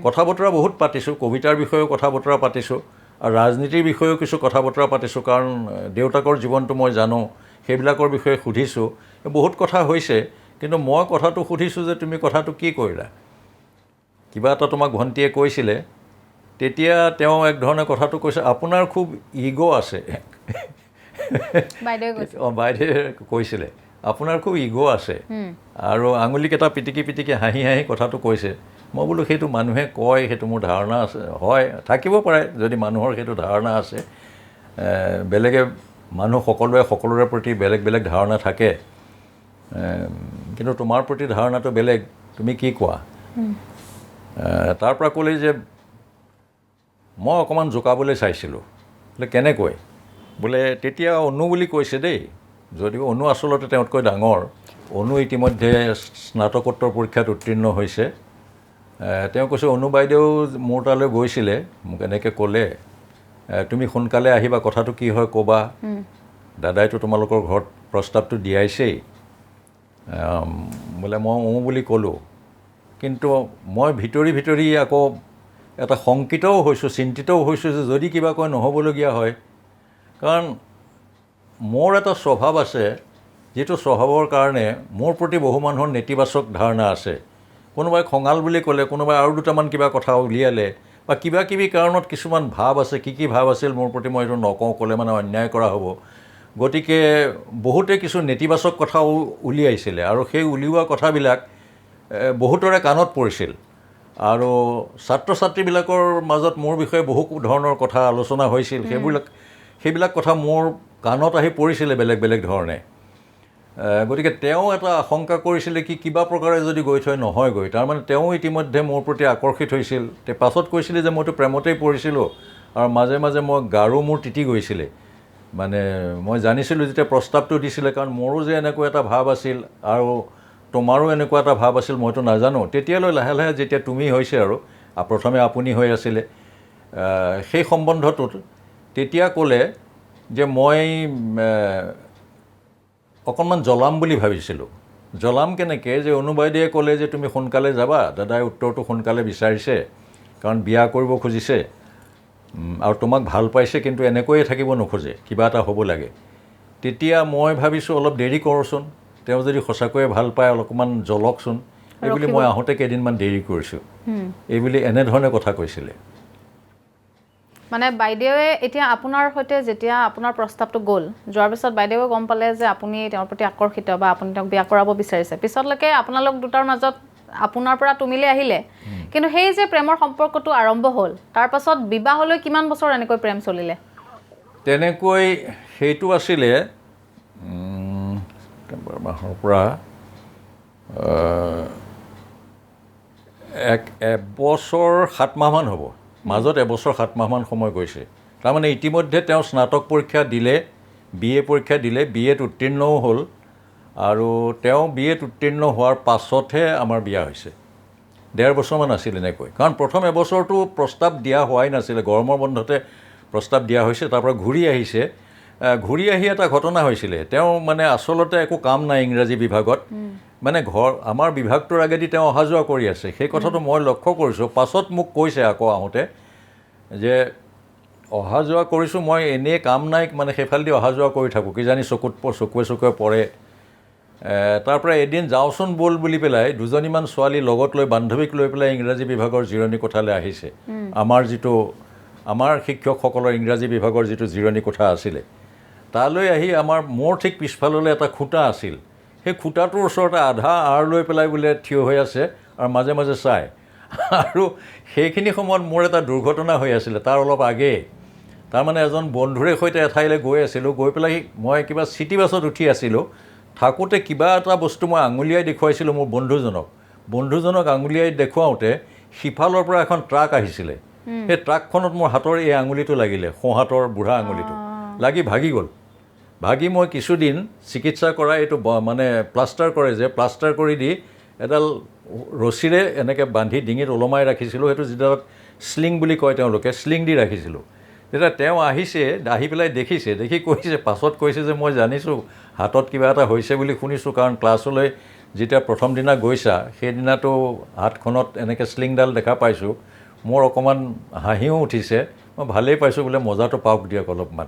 কথা বতৰা বহুত পাতিছোঁ, কবিতাৰ বিষয়েও কথা বতৰা পাতিছোঁ আৰু ৰাজনীতিৰ বিষয়েও কিছু কথা বতৰা পাতিছোঁ, কাৰণ দেউতাকৰ জীৱনটো মই জানো, সেইবিলাকৰ বিষয়ে সুধিছোঁ, বহুত কথা হৈছে। কিন্তু মই কথাটো সুধিছোঁ যে তুমি কথাটো কি কৰিলা, কিবা এটা তোমাক ভণ্টীয়ে কৈছিলে, তেতিয়া তেওঁ এক ধৰণে কথাটো কৈছে আপোনাৰ খুব ইগ' আছে। বাইদেৱে কৈছিলে আপোনাৰ খুব ইগ' আছে, আৰু আঙুলিকেইটা পিটিকি পিটিকি হাঁহি হাঁহি কথাটো কৈছে। মই বোলো সেইটো মানুহে কয়, সেইটো মোৰ ধাৰণা আছে, হয় থাকিব পাৰে যদি মানুহৰ সেইটো ধাৰণা আছে। বেলেগে মানুহ সকলোৱে সকলোৰে প্ৰতি বেলেগ বেলেগ ধাৰণা থাকে, কিন্তু তোমাৰ প্ৰতি ধাৰণাটো বেলেগ, তুমি কি কোৱা? তাৰ পৰা ক'লে যে মই অকণমান জোকাবলৈ চাইছিলোঁ। বোলে কেনেকৈ? বোলে তেতিয়া অনু বুলি কৈছে দেই, যদিও অনু আচলতে তেওঁতকৈ ডাঙৰ। অনু ইতিমধ্যে স্নাতকোত্তৰ পৰীক্ষাত উত্তীৰ্ণ হৈছে। তেওঁ কৈছে অনু বাইদেউ মোৰ তালৈ গৈছিলে, মোক এনেকৈ ক'লে তুমি সোনকালে আহিবা, কথাটো কি হয় ক'বা, দাদাইতো তোমালোকৰ ঘৰত প্ৰস্তাৱটো দিয়াইছেই। বোলে মই বুলি ক'লোঁ, কিন্তু মই ভিতৰি ভিতৰি আকৌ এটা শংকিতও হৈছোঁ, চিন্তিতও হৈছোঁ যে যদি কিবা কৈ নহ'বলগীয়া হয়। কাৰণ মোৰ এটা স্বভাৱ আছে, যিটো স্বভাৱৰ কাৰণে মোৰ প্ৰতি বহু মানুহৰ নেতিবাচক ধাৰণা আছে। কোনোবাই খঙাল বুলি ক'লে, কোনোবাই আৰু দুটামান কিবা কথা উলিয়ালে, বা কিবা কিবি কাৰণত কিছুমান ভাৱ আছে, কি ভাৱ আছিল মোৰ প্ৰতি মই এইটো নকওঁ, ক'লে মানে অন্যায় কৰা হ'ব। গতিকে বহুতে কিছু নেতিবাচক কথা উলিয়াইছিলে, আৰু সেই উলিওৱা কথাবিলাক বহুতৰে কাণত পৰিছিল, আৰু ছাত্ৰ ছাত্ৰীবিলাকৰ মাজত মোৰ বিষয়ে বহু ধৰণৰ কথা আলোচনা হৈছিল। সেইবিলাক কথা মোৰ কাণত আহি পৰিছিলে বেলেগ বেলেগ ধৰণে। গতিকে তেওঁ এটা আশংকা কৰিছিলে কি কিবা প্ৰকাৰে যদি গৈ থৈ নহয়গৈ, তাৰমানে তেওঁ ইতিমধ্যে মোৰ প্ৰতি আকৰ্ষিত হৈছিল। তেওঁ পাছত কৈছিলে যে মইতো প্ৰেমতেই পৰিছিলোঁ, আৰু মাজে মাজে মই গাৰো মোৰ তিতি গৈছিলে। মানে মই জানিছিলোঁ যেতিয়া প্ৰস্তাৱটো দিছিলে, কাৰণ মোৰো যে এনেকুৱা এটা ভাৱ আছিল আৰু তোমাৰো এনেকুৱা এটা ভাৱ আছিল মইতো নাজানো। তেতিয়ালৈ লাহে লাহে যেতিয়া তুমি হৈছে, আৰু প্ৰথমে আপুনি হৈ আছিলে, সেই সম্বন্ধটোত তেতিয়া ক'লে যে মই অকণমান জ্বলাম বুলি ভাবিছিলোঁ। জ্বলাম কেনেকৈ, যে অনু বাইদেৱে ক'লে যে তুমি সোনকালে যাবা, দাদাই উত্তৰটো সোনকালে বিচাৰিছে, কাৰণ বিয়া কৰিব খুজিছে আৰু তোমাক ভাল পাইছে, কিন্তু এনেকৈয়ে থাকিব নোখোজে, কিবা এটা হ'ব লাগে। তেতিয়া মই ভাবিছোঁ অলপ দেৰি কৰোঁচোন, তেওঁ যদি সঁচাকৈয়ে ভাল পায় অলপমান জ্বলকচোন, এইবুলি মই আহোঁতে কেইদিনমান দেৰি কৰিছোঁ, এইবুলি এনেধৰণে কথা কৈছিলে। মানে বাইদেৱে এতিয়া আপোনাৰ সৈতে যেতিয়া আপোনাৰ প্ৰস্তাৱটো গ'ল, যোৱাৰ পিছত বাইদেৱে গম পালে যে আপুনি তেওঁৰ প্ৰতি আকৰ্ষিত বা আপুনি তেওঁক বিয়া কৰাব বিচাৰিছে। পিছলৈকে আপোনালোক দুটাৰ মাজত আপোনাৰ পৰা তুমিলে আহিলে, কিন্তু সেই যে প্ৰেমৰ সম্পৰ্কটো আৰম্ভ হ'ল, তাৰ পাছত বিবাহলৈ কিমান বছৰ এনেকৈ প্ৰেম চলিলে? তেনেকৈ সেইটো আছিলে মাহৰ পৰা এবছৰ 7 মাহমান হ'ব, মাজত এবছৰ 7 মাহমান সময় গৈছে। তাৰমানে ইতিমধ্যে তেওঁ স্নাতক পৰীক্ষা দিলে, BA পৰীক্ষা দিলে, BAত উত্তীৰ্ণও হ'ল, আৰু তেওঁ BAত উত্তীৰ্ণ হোৱাৰ পাছতহে আমাৰ বিয়া হৈছে। 1.5 বছৰমান আছিল এনেকৈ, কাৰণ প্ৰথম এবছৰটো প্ৰস্তাৱ দিয়া হোৱাই নাছিলে, গৰমৰ বন্ধতে প্ৰস্তাৱ দিয়া হৈছে, তাৰ পৰা ঘূৰি আহিছে। ঘূৰি আহি এটা ঘটনা হৈছিলে, তেওঁ মানে আচলতে একো কাম নাই ইংৰাজী বিভাগত, মানে আমাৰ বিভাগটোৰ আগেদি তেওঁ অহা যোৱা কৰি আছে। সেই কথাটো মই লক্ষ্য কৰিছোঁ, পাছত মোক কৈছে আকৌ আহোঁতে যে অহা যোৱা কৰিছোঁ মই, এনেই কাম নাই, মানে সেইফালেদি অহা যোৱা কৰি থাকোঁ, কিজানি চকুৱে পৰে। তাৰ পৰা এদিন যাওঁচোন ব'ল বুলি পেলাই দুজনীমান ছোৱালী লগত লৈ, বান্ধৱীক লৈ পেলাই ইংৰাজী বিভাগৰ জিৰণি কোঠালৈ আহিছে। আমাৰ শিক্ষকসকলৰ ইংৰাজী বিভাগৰ যিটো জিৰণি কোঠা আছিলে, তালৈ আহি মোৰ ঠিক পিছফাললৈ এটা খুঁটা আছিল, সেই খুঁটাটোৰ ওচৰতে আধা আঁৰ লৈ পেলাই বোলে থিয় হৈ আছে আৰু মাজে মাজে চায়। আৰু সেইখিনি সময়ত মোৰ এটা দুৰ্ঘটনা হৈ আছিলে তাৰ অলপ আগেয়ে। তাৰমানে এজন বন্ধুৰে সৈতে এঠাইলৈ গৈ আছিলোঁ, গৈ পেলাই মই কিবা চিটি বাছত উঠি আছিলোঁ, থাকোঁতে কিবা এটা বস্তু মই আঙুলিয়াই দেখুৱাইছিলোঁ মোৰ বন্ধুজনক আঙুলিয়াই দেখুৱাওঁতে সিফালৰ পৰা এখন ট্ৰাক আহিছিলে। সেই ট্ৰাকখনত মোৰ হাতৰ এই আঙুলিটো লাগিলে, সোঁহাতৰ বুঢ়া আঙুলিটো লাগি ভাগি গ'ল। ভাগি মই কিছুদিন চিকিৎসা কৰা, এইটো মানে প্লাষ্টাৰ কৰে যে, প্লাষ্টাৰ কৰি দি এডাল ৰছীৰে এনেকৈ বান্ধি ডিঙিত ওলমাই ৰাখিছিলোঁ, সেইটো যিডালত স্লিং বুলি কয় তেওঁলোকে, স্লিং দি ৰাখিছিলোঁ। তেতিয়া তেওঁ আহিছে, আহি পেলাই দেখিছে, দেখি কৈছে, পাছত কৈছে যে মই জানিছোঁ হাতত কিবা এটা হৈছে বুলি শুনিছোঁ, কাৰণ ক্লাছলৈ যেতিয়া প্ৰথম দিনা গৈছা সেইদিনাতো হাতখনত এনেকৈ শ্লিংডাল দেখা পাইছোঁ, মোৰ অকণমান হাঁহিও উঠিছে, মই ভালেই পাইছোঁ বোলে, মজাটো পাওক দিয়ক অলপমান।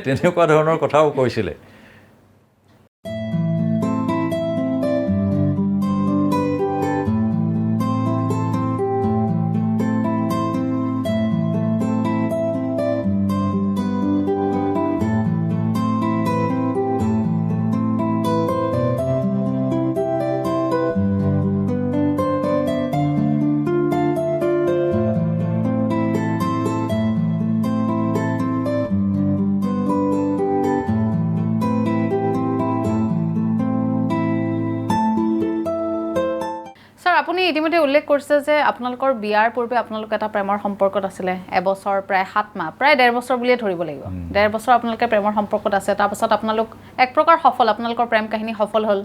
তেনেকুৱা ধৰণৰ কথাও কৈছিলে। স্যাৰ, আপুনি ইতিমধ্যে উল্লেখ কৰিছে যে আপোনালোকৰ বিয়াৰ পূৰ্বে আপোনালোক এটা প্ৰেমৰ সম্পৰ্কত আছিলে, এবছৰ প্ৰায় 7 মাহ, প্ৰায় 1.5 বছৰ বুলিয়ে ধৰিব লাগিব। 1.5 বছৰ আপোনালোকে প্ৰেমৰ সম্পৰ্কত আছে, তাৰপাছত আপোনালোক এক প্ৰকাৰ সফল, আপোনালোকৰ প্ৰেম কাহিনী সফল হ'ল,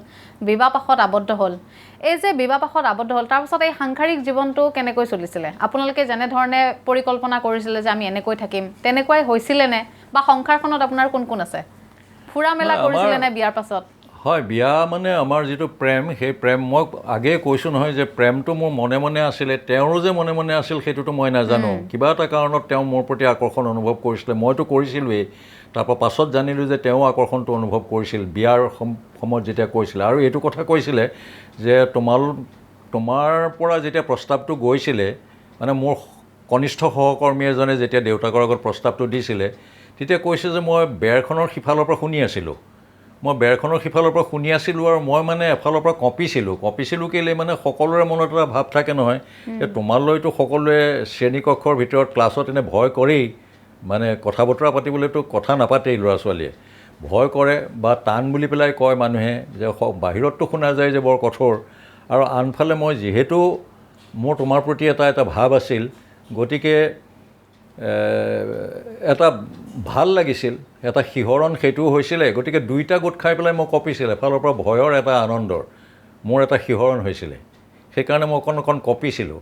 বিবাহপাশত আবদ্ধ হ'ল। এই যে বিবাহপাশত আবদ্ধ হ'ল, তাৰপাছত এই সাংসাৰিক জীৱনটো কেনেকৈ চলিছিলে? আপোনালোকে যেনেধৰণে পৰিকল্পনা কৰিছিলে যে আমি এনেকৈ থাকিম, তেনেকুৱাই হৈছিলেনে? বা সংসাৰখনত আপোনাৰ কোন কোন আছে? ফুৰা মেলা কৰিছিলেনে বিয়াৰ পাছত? হয়, বিয়া মানে আমাৰ যিটো প্ৰেম, সেই প্ৰেম মই আগেয়ে কৈছোঁ নহয় যে প্ৰেমটো মোৰ মনে মনে আছিলে, তেওঁৰো যে মনে মনে আছিল সেইটোতো মই নাজানো। কিবা এটা কাৰণত তেওঁ মোৰ প্ৰতি আকৰ্ষণ অনুভৱ কৰিছিলে, মইতো কৰিছিলোঁৱেই। তাৰপৰা পাছত জানিলোঁ যে তেওঁ আকৰ্ষণটো অনুভৱ কৰিছিল বিয়াৰ সময়ত যেতিয়া কৈছিলে, আৰু এইটো কথা কৈছিলে যে তোমাৰ পৰা যেতিয়া প্ৰস্তাৱটো গৈছিলে, মানে মোৰ কনিষ্ঠ সহকৰ্মী এজনে যেতিয়া দেউতাকৰ আগত প্ৰস্তাৱটো দিছিলে, তেতিয়া কৈছে যে মই বেৰখনৰ সিফালৰ পৰা শুনি আছিলোঁ। মই বেৰখনৰ সিফালৰ পৰা শুনি আছিলোঁ, আৰু মই মানে এফালৰ পৰা কঁপিছিলোঁ কেলৈ, মানে সকলোৰে মনত এটা ভাৱ থাকে নহয় যে তোমালৈতো সকলোৱে শ্ৰেণীকক্ষৰ ভিতৰত ক্লাছত এনে ভয় কৰেই, মানে কথা বতৰা পাতিবলৈতো কথা নাপাতেই ল'ৰা ছোৱালীয়ে, ভয় কৰে বা টান বুলি পেলাই কয় মানুহে, যে বাহিৰততো শুনা যায় যে বৰ কঠোৰ, আৰু আনফালে মই যিহেতু মোৰ তোমাৰ প্ৰতি এটা ভাৱ আছিল, গতিকে এটা ভাল লাগিছিল, এটা শিহৰণ সেইটোও হৈছিলে। গতিকে দুইটা গোট খাই পেলাই মই কঁপিছিলোঁ, এফালৰ পৰা ভয়ৰ এটা আনন্দৰ মোৰ এটা শিহৰণ হৈছিলে, সেইকাৰণে মই অকণ কঁপিছিলোঁ,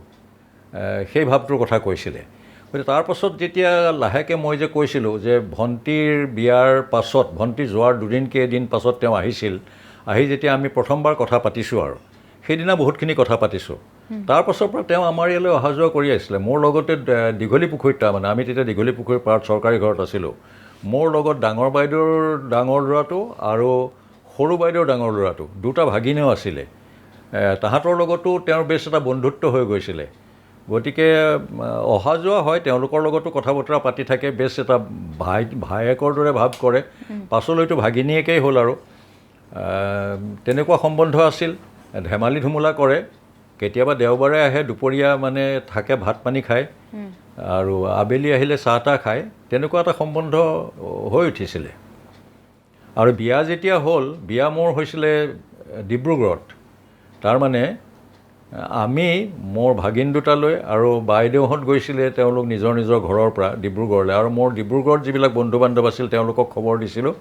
সেই ভাৱটোৰ কথা কৈছিলে। গতিকে তাৰপাছত যেতিয়া লাহেকৈ মই যে কৈছিলোঁ যে ভণ্টিৰ বিয়াৰ পাছত, ভণ্টি যোৱাৰ দুদিন পাছত তেওঁ আহিছিল, আহি যেতিয়া আমি প্ৰথমবাৰ কথা পাতিছোঁ, আৰু সেইদিনা বহুতখিনি কথা পাতিছোঁ। তাৰপাছৰ পৰা তেওঁ আমাৰ ইয়ালৈ অহা যোৱা কৰি আহিছিলে, মোৰ লগতে দীঘলী পুখুৰীত, তাৰমানে আমি তেতিয়া দীঘলী পুখুৰীৰ পাৰত চৰকাৰী ঘৰত আছিলোঁ। মোৰ লগত ডাঙৰ বাইদেউৰ ডাঙৰ ল'ৰাটো আৰু সৰু বাইদেউৰ ডাঙৰ ল'ৰাটো, দুটা ভাগিনেও আছিলে। তাহাঁতৰ লগতো তেওঁৰ বেছ এটা বন্ধুত্ব হৈ গৈছিলে। গতিকে অহা যোৱা হয়, তেওঁলোকৰ লগতো কথা বতৰা পাতি থাকে, বেছ এটা ভায়েকৰ দৰে ভাৱ কৰে। পাছলৈতো ভাগিনীয়েকেই হ'ল, আৰু তেনেকুৱা সম্বন্ধ আছিল। ধেমালি ধুমুলা কৰে, কেতিয়াবা দেওবাৰে আহে, দুপৰীয়া মানে থাকে, ভাত পানী খায়, আৰু আবেলি আহিলে চাহ তাহ খায়, তেনেকুৱা এটা সম্বন্ধ হৈ উঠিছিলে। আৰু বিয়া যেতিয়া হ'ল, বিয়া মোৰ হৈছিলে ডিব্ৰুগড়ত। তাৰমানে আমি, মোৰ ভাগিন দুটালৈ আৰু বাইদেউহঁত গৈছিলে তেওঁলোক নিজৰ ঘৰৰ পৰা ডিব্ৰুগড়লৈ, আৰু মোৰ ডিব্ৰুগড়ত যিবিলাক বন্ধু বান্ধৱ আছিল তেওঁলোকক খবৰ দিছিলোঁ।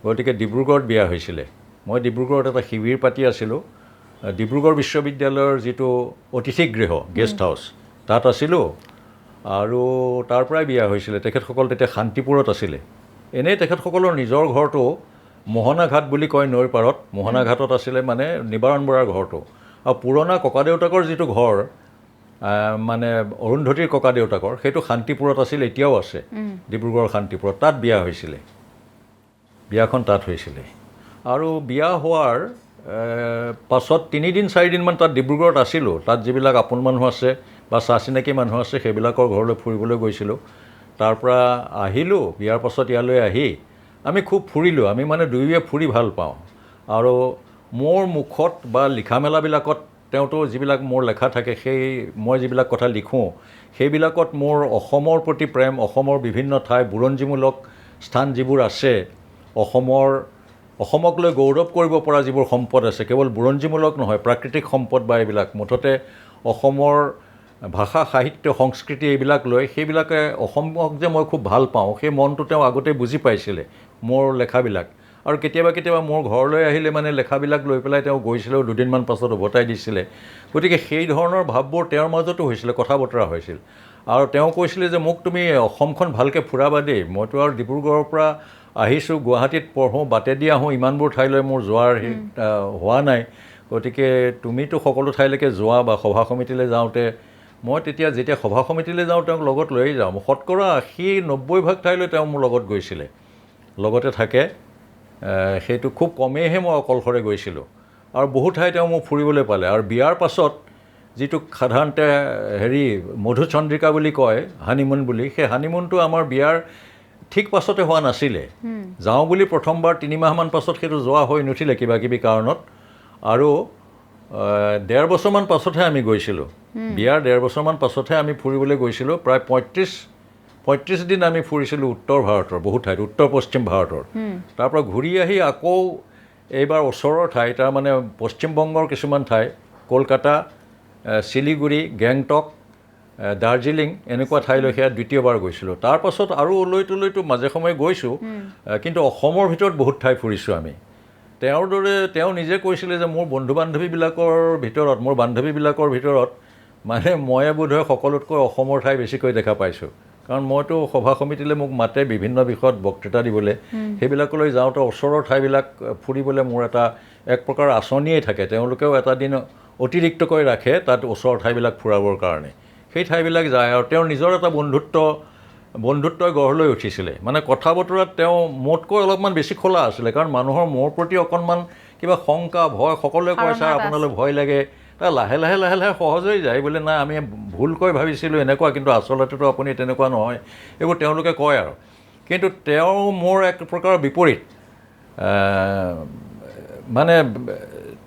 গতিকে ডিব্ৰুগড়ত বিয়া হৈছিলে। মই ডিব্ৰুগড়ত এটা শিবিৰ পাতি আছিলোঁ, ডিব্ৰুগড় বিশ্ববিদ্যালয়ৰ যিটো অতিথি গৃহ, গেষ্ট হাউচ, তাত আছিলোঁ, আৰু তাৰ পৰাই বিয়া হৈছিলে। তেখেতসকল তেতিয়া শান্তিপুৰত আছিলে। এনেই তেখেতসকলৰ নিজৰ ঘৰটো মোহনা ঘাট বুলি কয়, নৈৰ পাৰত মোহনা ঘাটত আছিলে, মানে নিবাৰণ বৰাৰ ঘৰটো। আৰু পুৰণা ককাদেউতাকৰ যিটো ঘৰ, মানে অৰুন্ধতীৰ ককাদেউতাকৰ, সেইটো শান্তিপুৰত আছিল, এতিয়াও আছে ডিব্ৰুগড় শান্তিপুৰত। তাত বিয়া হৈছিলে, বিয়াখন তাত হৈছিলে। আৰু বিয়া হোৱাৰ পাছত 3-4 দিনমান তাত ডিব্ৰুগড়ত আছিলোঁ। তাত যিবিলাক আপোন মানুহ আছে বা চা চিনাকি মানুহ আছে, সেইবিলাকৰ ঘৰলৈ ফুৰিবলৈ গৈছিলোঁ। তাৰ পৰা আহিলোঁ, বিয়াৰ পাছত ইয়ালৈ আহি আমি খুব ফুৰিলোঁ। আমি মানে দুয়োৱে ফুৰি ভাল পাওঁ, আৰু মোৰ মুখত বা লিখা মেলাবিলাকত তেওঁতো যিবিলাক মোৰ লেখা থাকে, সেই মই যিবিলাক কথা লিখোঁ, সেইবিলাকত মোৰ অসমৰ প্ৰতি প্ৰেম, অসমৰ বিভিন্ন ঠাই, বুৰঞ্জীমূলক স্থান যিবোৰ আছে, অসমক লৈ গৌৰৱ কৰিব পৰা যিবোৰ সম্পদ আছে, কেৱল বুৰঞ্জীমূলক নহয়, প্ৰাকৃতিক সম্পদ বা এইবিলাক, মুঠতে অসমৰ ভাষা, সাহিত্য, সংস্কৃতি এইবিলাক লৈ, সেইবিলাকে অসমক যে মই খুব ভাল পাওঁ, সেই মনটো তেওঁ আগতেই বুজি পাইছিলে মোৰ লেখাবিলাক। আৰু কেতিয়াবা মোৰ ঘৰলৈ আহিলে মানে লেখাবিলাক লৈ পেলাই তেওঁ গৈছিলেও, 2 দিনমান পাছত উভতাই দিছিলে। গতিকে সেই ধৰণৰ ভাৱবোৰ তেওঁৰ মাজতো হৈছিলে, কথা বতৰা হৈছিল। আৰু তেওঁ কৈছিলে যে মোক তুমি অসমখন ভালকৈ ফুৰাবা দেই, মইতো আৰু ডিব্ৰুগড়ৰ পৰা আহিছোঁ, গুৱাহাটীত পঢ়োঁ, বাটেদি আহোঁ, ইমানবোৰ ঠাইলৈ মোৰ যোৱাৰ হোৱা নাই, গতিকে তুমিতো সকলো ঠাইলৈকে যোৱা বা সভা সমিতিলৈ যাওঁতে, মই যেতিয়া সভা সমিতিলৈ যাওঁ তেওঁক লগত লৈয়ে যাওঁ। শতকৰা 80-90% ঠাইলৈ তেওঁ মোৰ লগত গৈছিলে, লগতে থাকে। সেইটো খুব কমেইহে মই অকলশৰে গৈছিলোঁ আৰু বহু ঠাই তেওঁ মোক ফুৰিবলৈ পালে। আৰু বিয়াৰ পাছত যিটো সাধাৰণতে মধুচন্দ্ৰিকা বুলি কয়, হানিমুন বুলি, সেই হানিমুনটো আমাৰ বিয়াৰ ঠিক পাছতে হোৱা নাছিলে। যাওঁ বুলি প্ৰথমবাৰ 3 মাহমান পাছত সেইটো যোৱা হৈ নুঠিলে কিবা কিবি কাৰণত, আৰু 1.5 বছৰমান পাছতহে আমি গৈছিলোঁ। বিয়াৰ 1.5 বছৰমান পাছতহে আমি ফুৰিবলৈ গৈছিলোঁ। প্ৰায় 35 দিন আমি ফুৰিছিলোঁ উত্তৰ ভাৰতৰ বহু ঠাইত, উত্তৰ পশ্চিম ভাৰতৰ। তাৰপৰা ঘূৰি আহি আকৌ এইবাৰ ওচৰৰ ঠাই, তাৰমানে পশ্চিমবংগৰ কিছুমান ঠাই, কলকাতা, শিলিগুৰি, গেংটক, দাৰ্জিলিং, এনেকুৱা ঠাইলৈ সেয়া দ্বিতীয়বাৰ গৈছিলোঁ। তাৰপাছত আৰু ওলৈ তোলৈতো মাজে সময়ে গৈছোঁ, কিন্তু অসমৰ ভিতৰত বহুত ঠাই ফুৰিছোঁ আমি। তেওঁৰ দৰে তেওঁ নিজে কৈছিলে যে মোৰ বান্ধৱীবিলাকৰ ভিতৰত মানে ময়ে বোধহয় সকলোতকৈ অসমৰ ঠাই বেছিকৈ দেখা পাইছোঁ। কাৰণ মইতো সভা সমিতিলৈ মোক মাতে বিভিন্ন বিষয়ত বক্তৃতা দিবলৈ, সেইবিলাকলৈ যাওঁতে ওচৰৰ ঠাইবিলাক ফুৰিবলৈ মোৰ এক প্ৰকাৰ আঁচনিয়েই থাকে। তেওঁলোকেও এটা দিন অতিৰিক্তকৈ ৰাখে তাত ওচৰৰ ঠাইবিলাক ফুৰাবৰ কাৰণে। সেই ঠাইবিলাক যায় আৰু তেওঁৰ নিজৰ এটা বন্ধুত্বই গঢ় লৈ উঠিছিলে। মানে কথা বতৰাত তেওঁ মোতকৈ অলপমান বেছি খোলা আছিলে, কাৰণ মানুহৰ মোৰ প্ৰতি অকণমান কিবা শংকা, ভয়, সকলোৱে কয় ছাৰ আপোনালৈ ভয় লাগে, লাহে লাহে সহজ হৈ যায় বোলে, নাই আমি ভুলকৈ ভাবিছিলোঁ এনেকুৱা, কিন্তু আচলতেতো আপুনি তেনেকুৱা নহয়, এইবোৰ তেওঁলোকে কয় আৰু। কিন্তু তেওঁ মোৰ এক প্ৰকাৰৰ বিপৰীত, মানে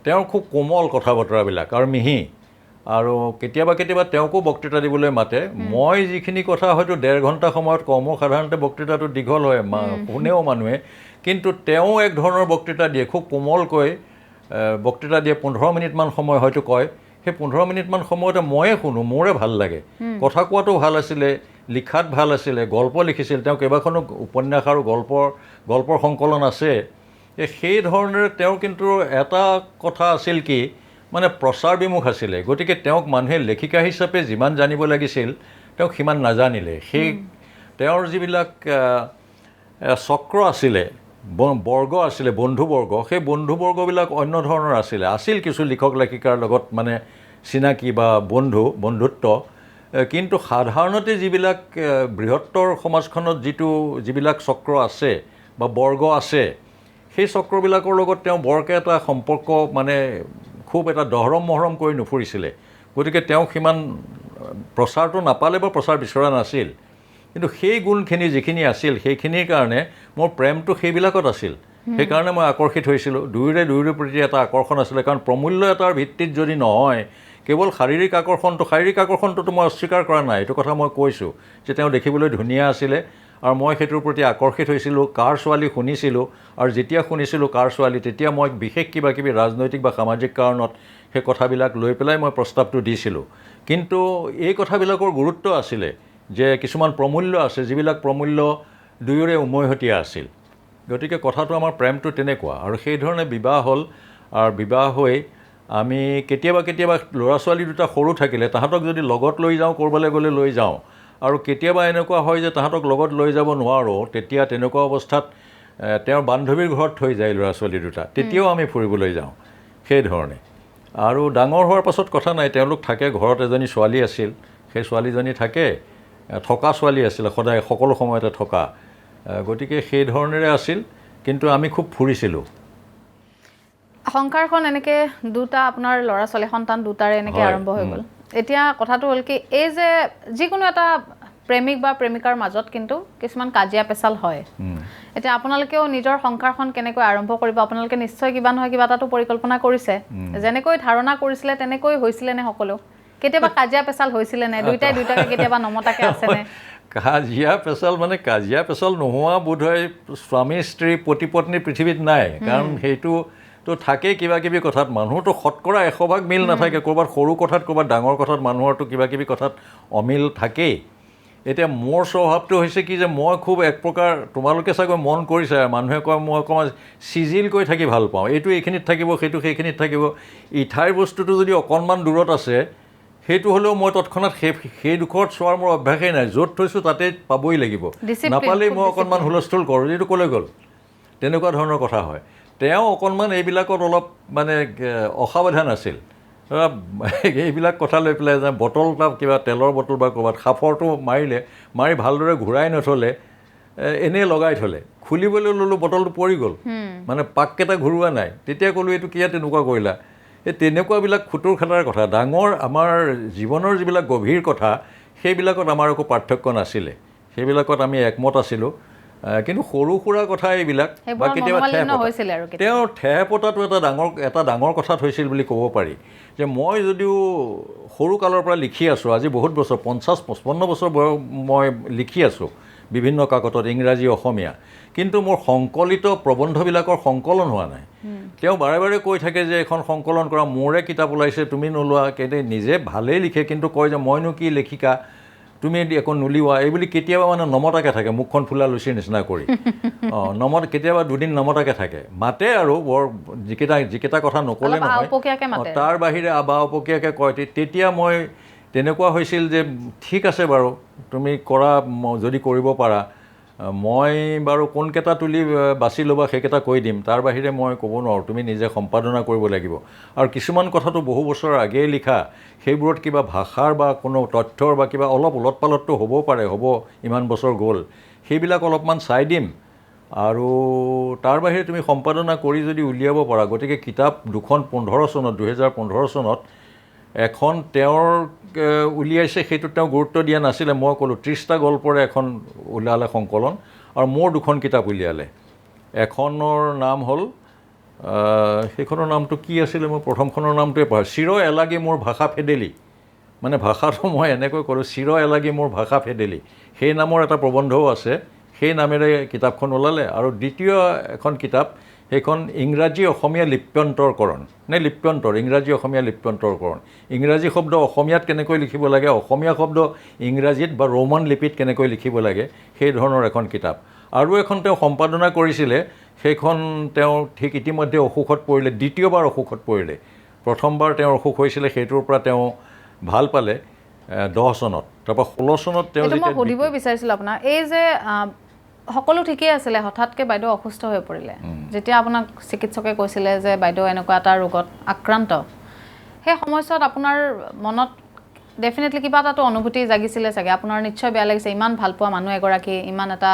তেওঁৰ খুব কোমল কথা বতৰাবিলাক আৰু মিহি, আৰু কেতিয়াবা তেওঁকো বক্তৃতা দিবলৈ মাতে। মই যিখিনি কথা হয়তো 1.5 ঘণ্টা সময়ত কওঁ, মোৰ সাধাৰণতে বক্তৃতাটো দীঘল হয়, শুনেও মানুহে, কিন্তু তেওঁ এক ধৰণৰ বক্তৃতা দিয়ে, খুব কোমলকৈ বক্তৃতা দিয়ে। 15 মিনিটমান সময় হয়তো কয়, সেই 15 মিনিটমান সময়তে ময়ে শুনো, মোৰে ভাল লাগে। কথা কোৱাটো ভাল আছিলে, লিখাত ভাল আছিলে, গল্প লিখিছিল তেওঁ, কেইবাখনো উপন্যাস আৰু গল্পৰ সংকলন আছে। সেই ধৰণেৰে তেওঁ কিন্তু এটা কথা আছিল কি, মানে প্ৰচাৰ বিমুখ আছিলে। গতিকে তেওঁক মানুহে লেখিকা হিচাপে যিমান জানিব লাগিছিল তেওঁক সিমান নাজানিলে। সেই তেওঁৰ যিবিলাক চক্ৰ আছিলে, বৰ্গ আছিলে, বন্ধুবৰ্গ, সেই বন্ধুবৰ্গবিলাক অন্য ধৰণৰ আছিল কিছু লিখক লেখিকাৰ লগত মানে চিনাকি বা বন্ধুত্ব, কিন্তু সাধাৰণতে যিবিলাক বৃহত্তৰ সমাজখনত যিবিলাক চক্ৰ আছে বা বৰ্গ আছে, সেই চক্ৰবিলাকৰ লগত তেওঁ বৰকৈ এটা সম্পৰ্ক মানে খুব এটা দহৰম মহৰম কৰি নুফুৰিছিলে। গতিকে তেওঁ সিমান প্ৰচাৰটো নাপালে বা প্ৰচাৰ বিচৰা নাছিল। কিন্তু সেই গুণখিনি যিখিনি আছিল, সেইখিনিৰ কাৰণে মোৰ প্ৰেমটো সেইবিলাকত আছিল। সেইকাৰণে মই আকৰ্ষিত হৈছিলোঁ। দুয়োৰে প্ৰতি এটা আকৰ্ষণ আছিলে, কাৰণ প্ৰমূল্য এটাৰ ভিত্তিত যদি নহয়, কেৱল শাৰীৰিক আকৰ্ষণটোতো মই অস্বীকাৰ কৰা নাই, এইটো কথা মই কৈছোঁ যে তেওঁ দেখিবলৈ ধুনীয়া আছিলে আৰু মই সেইটোৰ প্ৰতি আকৰ্ষিত হৈছিলোঁ। কাৰ ছোৱালী শুনিছিলোঁ, আৰু যেতিয়া শুনিছিলোঁ কাৰ ছোৱালী, তেতিয়া মই বিশেষ কিবা কিবি ৰাজনৈতিক বা সামাজিক কাৰণত সেই কথাবিলাক লৈ পেলাই মই প্ৰস্তাৱটো দিছিলোঁ। কিন্তু এই কথাবিলাকৰ গুৰুত্ব আছিলে যে কিছুমান প্ৰমূল্য আছে, যিবিলাক প্ৰমূল্য দুয়োৰে উমৈহতীয়া আছিল। গতিকে কথাটো আমাৰ প্ৰেমটো তেনেকুৱা। আৰু সেইধৰণে বিবাহ হ'ল, আৰু বিবাহ হৈ আমি কেতিয়াবা ল'ৰা ছোৱালী দুটা সৰু থাকিলে তাহাঁতক যদি লগত লৈ যাওঁ, ক'ৰবালৈ গ'লে লৈ যাওঁ, আৰু কেতিয়াবা এনেকুৱা হয় যে তাহাঁতক লগত লৈ যাব নোৱাৰোঁ, তেতিয়া তেনেকুৱা অৱস্থাত তেওঁৰ বান্ধৱীৰ ঘৰত থৈ যায় ল'ৰা ছোৱালী দুটা, তেতিয়াও আমি ফুৰিবলৈ যাওঁ সেইধৰণে। আৰু ডাঙৰ হোৱাৰ পাছত কথা নাই, তেওঁলোক থাকে, ঘৰত এজনী ছোৱালী আছিল, সেই ছোৱালীজনী থাকে, থকা ছোৱালী আছিল, সদায় সকলো সময়তে থকা। গতিকে সেই ধৰণেৰে আছিল, কিন্তু আমি খুব ফুৰিছিলোঁ। সংসাৰখন এনেকৈ দুটা আপোনাৰ ল'ৰা ছোৱালী সন্তান দুটাৰে এনেকৈ আৰম্ভ হৈ গ'ল। এতিয়া কথাটো হ'ল কি, এই যে যিকোনো এটা প্ৰেমিক বা প্ৰেমিকাৰ মাজত কিন্তু কিছুমান কাজিয়া পেচাল হয়। এতিয়া আপোনালোকেও নিজৰ সংসাৰখন কেনেকৈ আৰম্ভ কৰিব, আপোনালোকে নিশ্চয় কিবা নহয় কিবা এটাতো পৰিকল্পনা কৰিছে, যেনেকৈ ধাৰণা কৰিছিলে তেনেকৈ হৈছিলে নে সকলো? কেতিয়াবা কাজিয়া পেচাল হৈছিলে নে? দুইটাকে কেতিয়াবা নমতাকে আছেনে? কাজিয়া পেচাল নোহোৱা বোধহয় স্বামী স্ত্ৰী পতি পত্নীৰ পৃথিৱীত নাই। কাৰণ সেইটোতো থাকেই কিবা কিবি কথাত, মানুহতো শতকৰা 100% মিল নাথাকে। ক'ৰবাত সৰু কথাত, ক'ৰবাত ডাঙৰ কথাত মানুহৰতো কিবা কিবি কথাত অমিল থাকেই। এতিয়া মোৰ স্বভাৱটো হৈছে কি যে মই খুব এক প্ৰকাৰ, তোমালোকে চাগৈ মন কৰিছে, মানুহে কয় মই অকণমান চিজিলকৈ থাকি ভাল পাওঁ, এইটো এইখিনিত থাকিব, সেইটো সেইখিনিত থাকিব। ইঠাইৰ বস্তুটো যদি অকণমান দূৰত আছে সেইটো হ'লেও মই তৎক্ষণাত সেই ডোখৰত চোৱাৰ মোৰ অভ্যাসেই নাই, য'ত থৈছোঁ তাতে পাবই লাগিব, Discipline, নাপালেই খুব মই অকণমান হুলস্থুল কৰোঁ, এইটো ক'লৈ গ'ল, তেনেকুৱা ধৰণৰ কথা হয়। তেওঁ অকণমান এইবিলাকত অলপ মানে অসাৱধান আছিল। এইবিলাক কথা লৈ পেলাই যে বটল এটা কিবা তেলৰ বটল বা ক'ৰবাত সাফৰটো মাৰি ভালদৰে ঘূৰাই নথ'লে, এনেই লগাই থ'লে, খুলিবলৈ ল'লোঁ বটলটো পৰি গ'ল, মানে পাককেইটা ঘূৰোৱা নাই। তেতিয়া ক'লোঁ এইটো কিয় তেনেকুৱা কৰিলা। এই তেনেকুৱাবিলাক খুটুৰ খাটাৰ কথা, ডাঙৰ আমাৰ জীৱনৰ যিবিলাক গভীৰ কথা, সেইবিলাকত আমাৰ একো পাৰ্থক্য নাছিলে, সেইবিলাকত আমি একমত আছিলোঁ। কিন্তু সৰু সুৰা কথা এইবিলাক বা কেতিয়াবা তেওঁৰ ঠেহেপতাটো এটা ডাঙৰ কথাত হৈছিল বুলি ক'ব পাৰি। যে মই যদিও সৰু কালৰ পৰা লিখি আছোঁ, আজি বহুত বছৰ 50-55 বছৰ বয়স মই লিখি আছোঁ বিভিন্ন কাকতত, ইংৰাজী অসমীয়া, কিন্তু মোৰ সংকলিত প্ৰবন্ধবিলাকৰ সংকলন হোৱা নাই। তেওঁ বাৰে বাৰে কৈ থাকে যে এখন সংকলন কৰা, মোৰে কিতাপ ওলাইছে তুমি নোলোৱা, কিন্তু নিজে ভালেই লিখে, কিন্তু কয় যে মইনো কি লেখিকা, তুমি একো নুলিওৱা, এইবুলি কেতিয়াবা মানে নমতাকৈ থাকে, মুখখন ফুলা লুচিৰ নিচিনা কৰি। কেতিয়াবা দুদিন নমতাকৈ থাকে, মাতে আৰু বৰ যিকেইটা কথা নক'লে নহয়, তাৰ বাহিৰে আবা উপকীয়াকৈ কয়। তেতিয়া মই তেনেকুৱা হৈছিল যে ঠিক আছে বাৰু তুমি কৰা, যদি কৰিব পাৰা, মই বাৰু কোনকেইটা তুলি বাছি ল'বা সেইকেইটা কৈ দিম, তাৰ বাহিৰে মই ক'ব নোৱাৰোঁ, তুমি নিজে সম্পাদনা কৰিব লাগিব। আৰু কিছুমান কথাটো বহু বছৰ আগেয়ে লিখা, সেইবোৰত কিবা ভাষাৰ বা কোনো তথ্যৰ বা কিবা অলপ ওলট পালটটো হ'বও পাৰে, ইমান বছৰ গ'ল, সেইবিলাক অলপমান চাই দিম। আৰু তাৰ বাহিৰে তুমি সম্পাদনা কৰি যদি উলিয়াব পাৰা, গতিকে কিতাপ দুখন 2015 চনত এখন তেওঁৰ উলিয়াইছে, সেইটোত তেওঁ গুৰুত্ব দিয়া নাছিলে। মই ক'লোঁ 30টা গল্পৰে এখন ওলালে সংকলন, আৰু মোৰ দুখন কিতাপ উলিয়ালে। এখনৰ নাম হ'ল, সেইখনৰ নামটো কি আছিলে, মই প্ৰথমখনৰ নামটোৱে পাহৰিলোঁ, চিৰ এলাগি মোৰ ভাষা ফেডেলি, মানে ভাষাটো মই এনেকৈ ক'লোঁ, চিৰ এলাগি মোৰ ভাষা ফেডেলি, সেই নামৰ এটা প্ৰবন্ধও আছে, সেই নামেৰে কিতাপখন ওলালে। আৰু দ্বিতীয় এখন কিতাপ, সেইখন ইংৰাজী অসমীয়া লিপ্যন্তৰকৰণ, ইংৰাজী অসমীয়া লিপ্যন্তৰকৰণ, ইংৰাজী শব্দ অসমীয়াত কেনেকৈ লিখিব লাগে, অসমীয়া শব্দ ইংৰাজীত বা ৰোমান লিপিত কেনেকৈ লিখিব লাগে, সেই ধৰণৰ এখন কিতাপ। আৰু এখন তেওঁ সম্পাদনা কৰিছিলে, সেইখন তেওঁ ঠিক ইতিমধ্যে অসুখত পৰিলে, দ্বিতীয়বাৰ অসুখত পৰিলে। প্ৰথমবাৰ তেওঁৰ অসুখ হৈছিলে, সেইটোৰ পৰা তেওঁ ভাল পালে 10 চনত, তাৰপৰা 16 চনত তেওঁ মই সুধিবই বিচাৰিছিলোঁ আপোনাৰ, এই যে সকলো ঠিকেই আছিলে, হঠাৎকৈ বাইদেউ অসুস্থ হৈ পৰিলে, যেতিয়া আপোনাক চিকিৎসকে কৈছিলে যে বাইদেউ এনেকুৱা এটা ৰোগত আক্ৰান্ত, সেই সময়ছোৱাত আপোনাৰ মনত ডেফিনেটলি কিবা এটাতো অনুভূতি জাগিছিলে চাগে, আপোনাৰ নিশ্চয় বেয়া লাগিছে, ইমান ভাল পোৱা মানুহ এগৰাকী ইমান এটা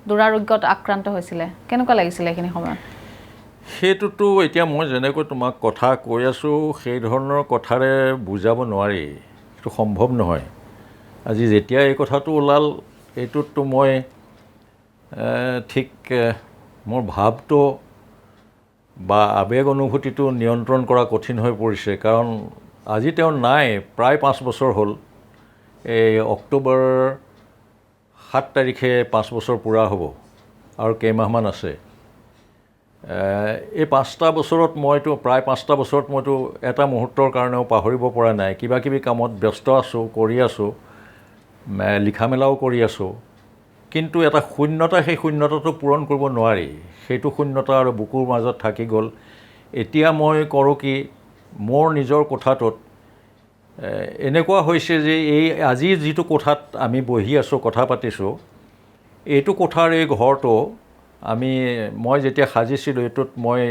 দুৰাৰোগ্যত আক্ৰান্ত হৈছিলে, কেনেকুৱা লাগিছিলে এইখিনি সময়ত? সেইটোতো এতিয়া মই যেনেকৈ তোমাক কথা কৈ আছোঁ, সেই ধৰণৰ কথাৰে বুজাব নোৱাৰি, সেইটো সম্ভৱ নহয়। আজি যেতিয়া এই কথাটো ওলাল, এইটোততো মই ঠিক মোৰ ভাৱটো বা আৱেগ অনুভূতিটো নিয়ন্ত্ৰণ কৰা কঠিন হৈ পৰিছে। কাৰণ আজি তেওঁ নাই, প্ৰায় 5 বছৰ হ'ল। এই অক্টোবৰ 7 তাৰিখে 5 বছৰ পূৰা হ'ব, আৰু কেইমাহমান আছে। এই 5টা বছৰত প্ৰায় 5টা বছৰত মইতো এটা মুহূৰ্তৰ কাৰণেও পাহৰিব পৰা নাই। কিবা কিবি কামত ব্যস্ত আছোঁ, কৰি আছোঁ, লিখা মেলাও কৰি আছোঁ, কিন্তু এটা শূন্যতা, সেই শূন্যতাটো পূৰণ কৰিব নোৱাৰি, সেইটো শূন্যতা আৰু বুকুৰ মাজত থাকি গ'ল। এতিয়া মই কৰোঁ কি, মোৰ নিজৰ কোঠাটোত এনেকুৱা হৈছে যে এই আজি যিটো কোঠাত আমি বহি আছোঁ, কথা পাতিছোঁ, এইটো কোঠাৰ এই ঘৰটো মই যেতিয়া সাজিছিলোঁ, এইটোত মই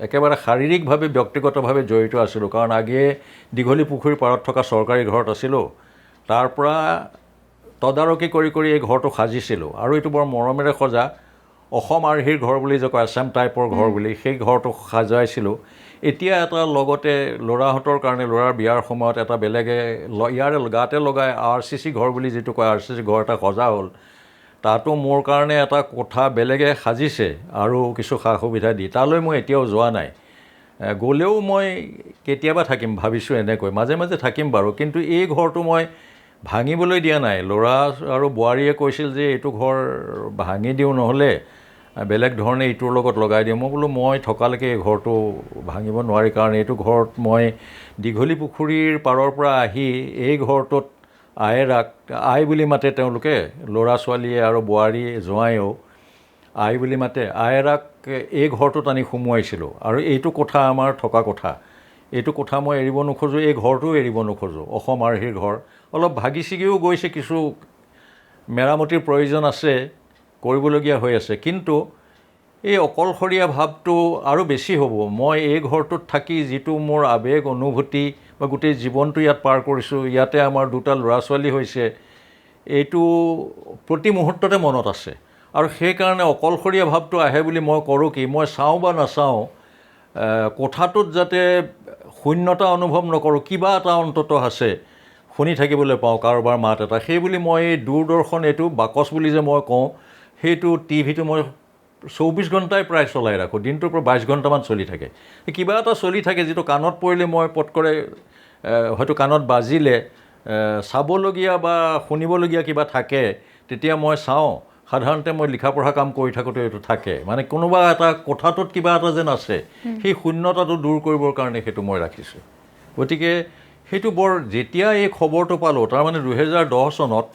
একেবাৰে শাৰীৰিকভাৱে ব্যক্তিগতভাৱে জড়িত আছিলোঁ। কাৰণ আগেয়ে দীঘলী পুখুৰীৰ পাৰত থকা চৰকাৰী ঘৰত আছিলোঁ, তাৰ পৰা তদাৰকী কৰি এই ঘৰটো সাজিছিলোঁ। আৰু এইটো বৰ মৰমেৰে সজা, অসম আৰ্হিৰ ঘৰ বুলি যে কয়, আছাম টাইপৰ ঘৰ বুলি, সেই ঘৰটো সাজাইছিলোঁ। এতিয়া এটা লগতে ল'ৰাহঁতৰ কাৰণে, ল'ৰাৰ বিয়াৰ সময়ত এটা বেলেগে ইয়াৰে গাতে লগাই RCC ঘৰ বুলি যিটো কয়, RCC ঘৰ এটা সজা হ'ল। তাতো মোৰ কাৰণে এটা কোঠা বেলেগে সাজিছে, আৰু কিছু সা সুবিধা দি। তালৈ মই এতিয়াও যোৱা নাই, গ'লেও মই কেতিয়াবা থাকিম ভাবিছোঁ, এনেকৈ মাজে মাজে থাকিম বাৰু। কিন্তু এই ঘৰটো মই ভাঙিবলৈ দিয়া নাই। ল'ৰা আৰু বোৱাৰীয়ে কৈছিল যে এইটো ঘৰ ভাঙি দিওঁ, নহ'লে বেলেগ ধৰণে ইটোৰ লগত লগাই দিওঁ। মই বোলো মই থকালৈকে এই ঘৰটো ভাঙিব নোৱাৰি, কাৰণ এইটো ঘৰত মই দীঘলী পুখুৰীৰ পাৰৰ পৰা আহি এই ঘৰটোত আই বুলি মাতে তেওঁলোকে, ল'ৰা ছোৱালীয়ে আৰু বোৱাৰী জোঁৱায়েও আই বুলি মাতে। আয়েৰাক এই ঘৰটোত আনি সোমোৱাইছিলোঁ, আৰু এইটো কোঠা আমাৰ থকা কোঠা। এইটো কথা মই এৰিব নোখোজোঁ, এই ঘৰটোও এৰিব নোখোজোঁ। অসম আৰ্হিৰ ঘৰ অলপ ভাগি ছিগিও গৈছে, কিছু মেৰামতিৰ প্ৰয়োজন আছে, কৰিবলগীয়া হৈ আছে, কিন্তু এই অকলশৰীয়া ভাৱটো আৰু বেছি হ'ব। মই এই ঘৰটোত থাকি যিটো মোৰ আৱেগ অনুভূতি বা গোটেই জীৱনটো ইয়াত পাৰ কৰিছোঁ, ইয়াতে আমাৰ 2টা ল'ৰা ছোৱালী হৈছে, এইটো প্ৰতি মুহূৰ্ততে মনত আছে। আৰু সেইকাৰণে অকলশৰীয়া ভাৱটো আহে বুলি মই কৰোঁ কি, মই চাওঁ বা নাচাওঁ, কোঠাটোত যাতে শূন্যতা অনুভৱ নকৰোঁ, কিবা এটা অন্তত আছে, শুনি থাকিবলৈ পাওঁ কাৰোবাৰ মাত এটা। সেই বুলি মই এই দূৰদৰ্শন, এইটো বাকচ বুলি যে মই কওঁ, সেইটো টিভিটো মই 24 ঘণ্টাই প্ৰায় চলাই ৰাখোঁ, দিনটোৰ পৰা 22 ঘণ্টামান চলি থাকে। কিবা এটা চলি থাকে যিটো কাণত পৰিলে মই পটকৰে হয়তো কাণত বাজিলে চাবলগীয়া বা শুনিবলগীয়া কিবা থাকে, তেতিয়া মই চাওঁ। সাধাৰণতে মই লিখা পঢ়া কাম কৰি থাকোঁতে এইটো থাকে, মানে কোনোবা এটা কোঠাটোত কিবা এটা যেন আছে, সেই শূন্যতাটো দূৰ কৰিবৰ কাৰণে সেইটো মই ৰাখিছোঁ। গতিকে সেইটো যেতিয়া এই খবৰটো পালোঁ, তাৰমানে 2010 চনত,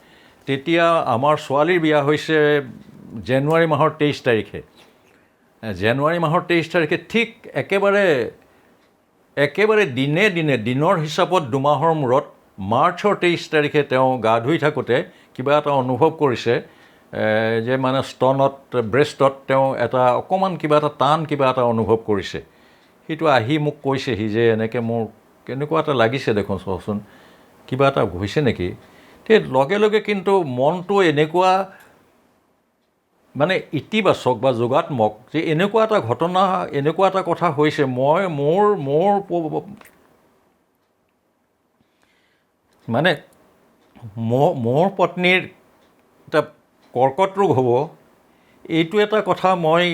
তেতিয়া আমাৰ ছোৱালীৰ বিয়া হৈছে জানুৱাৰী মাহৰ 23 তাৰিখে। জানুৱাৰী মাহৰ 23 তাৰিখে ঠিক একেবাৰে দিনৰ হিচাপত 2 মাহৰ মূৰত মাৰ্চৰ 23 তাৰিখে তেওঁ গা ধুই থাকোঁতে কিবা এটা অনুভৱ কৰিছে যে মানে স্তনত, ব্ৰেষ্টত তেওঁ এটা অকণমান কিবা এটা টান কিবা এটা অনুভৱ কৰিছে। সেইটো আহি মোক কৈছেহি যে এনেকৈ মোৰ কেনেকুৱা এটা লাগিছে দেখোন, চোৱাচোন কিবা এটা হৈছে নেকি। সেই লগে লগে কিন্তু মনটো এনেকুৱা মানে ইতিবাচক বা যোগাত্মক যে এনেকুৱা এটা ঘটনা, এনেকুৱা এটা কথা হৈছে, মই মোৰ পত্নীৰ এটা কৰ্কট ৰোগ হ'ব, এইটো এটা কথা মই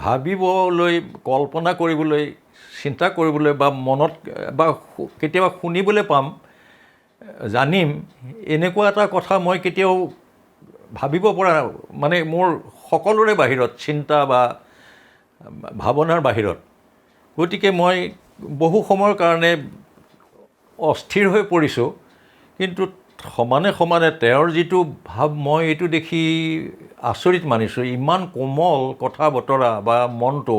ভাবিবলৈ, কল্পনা কৰিবলৈ, চিন্তা কৰিবলৈ বা মনত বা কেতিয়াবা শুনিবলৈ পাম, জানিম, এনেকুৱা এটা কথা মই কেতিয়াও ভাবিব পৰা, মানে মোৰ সকলোৰে বাহিৰত, চিন্তা বা ভাৱনাৰ বাহিৰত। গতিকে মই বহু সময়ৰ কাৰণে অস্থিৰ হৈ পৰিছোঁ, কিন্তু সমানে সমানে তেওঁৰ যিটো ভাৱ, মই এইটো দেখি আচৰিত মানিছোঁ। ইমান কোমল কথা বতৰা বা মনটো,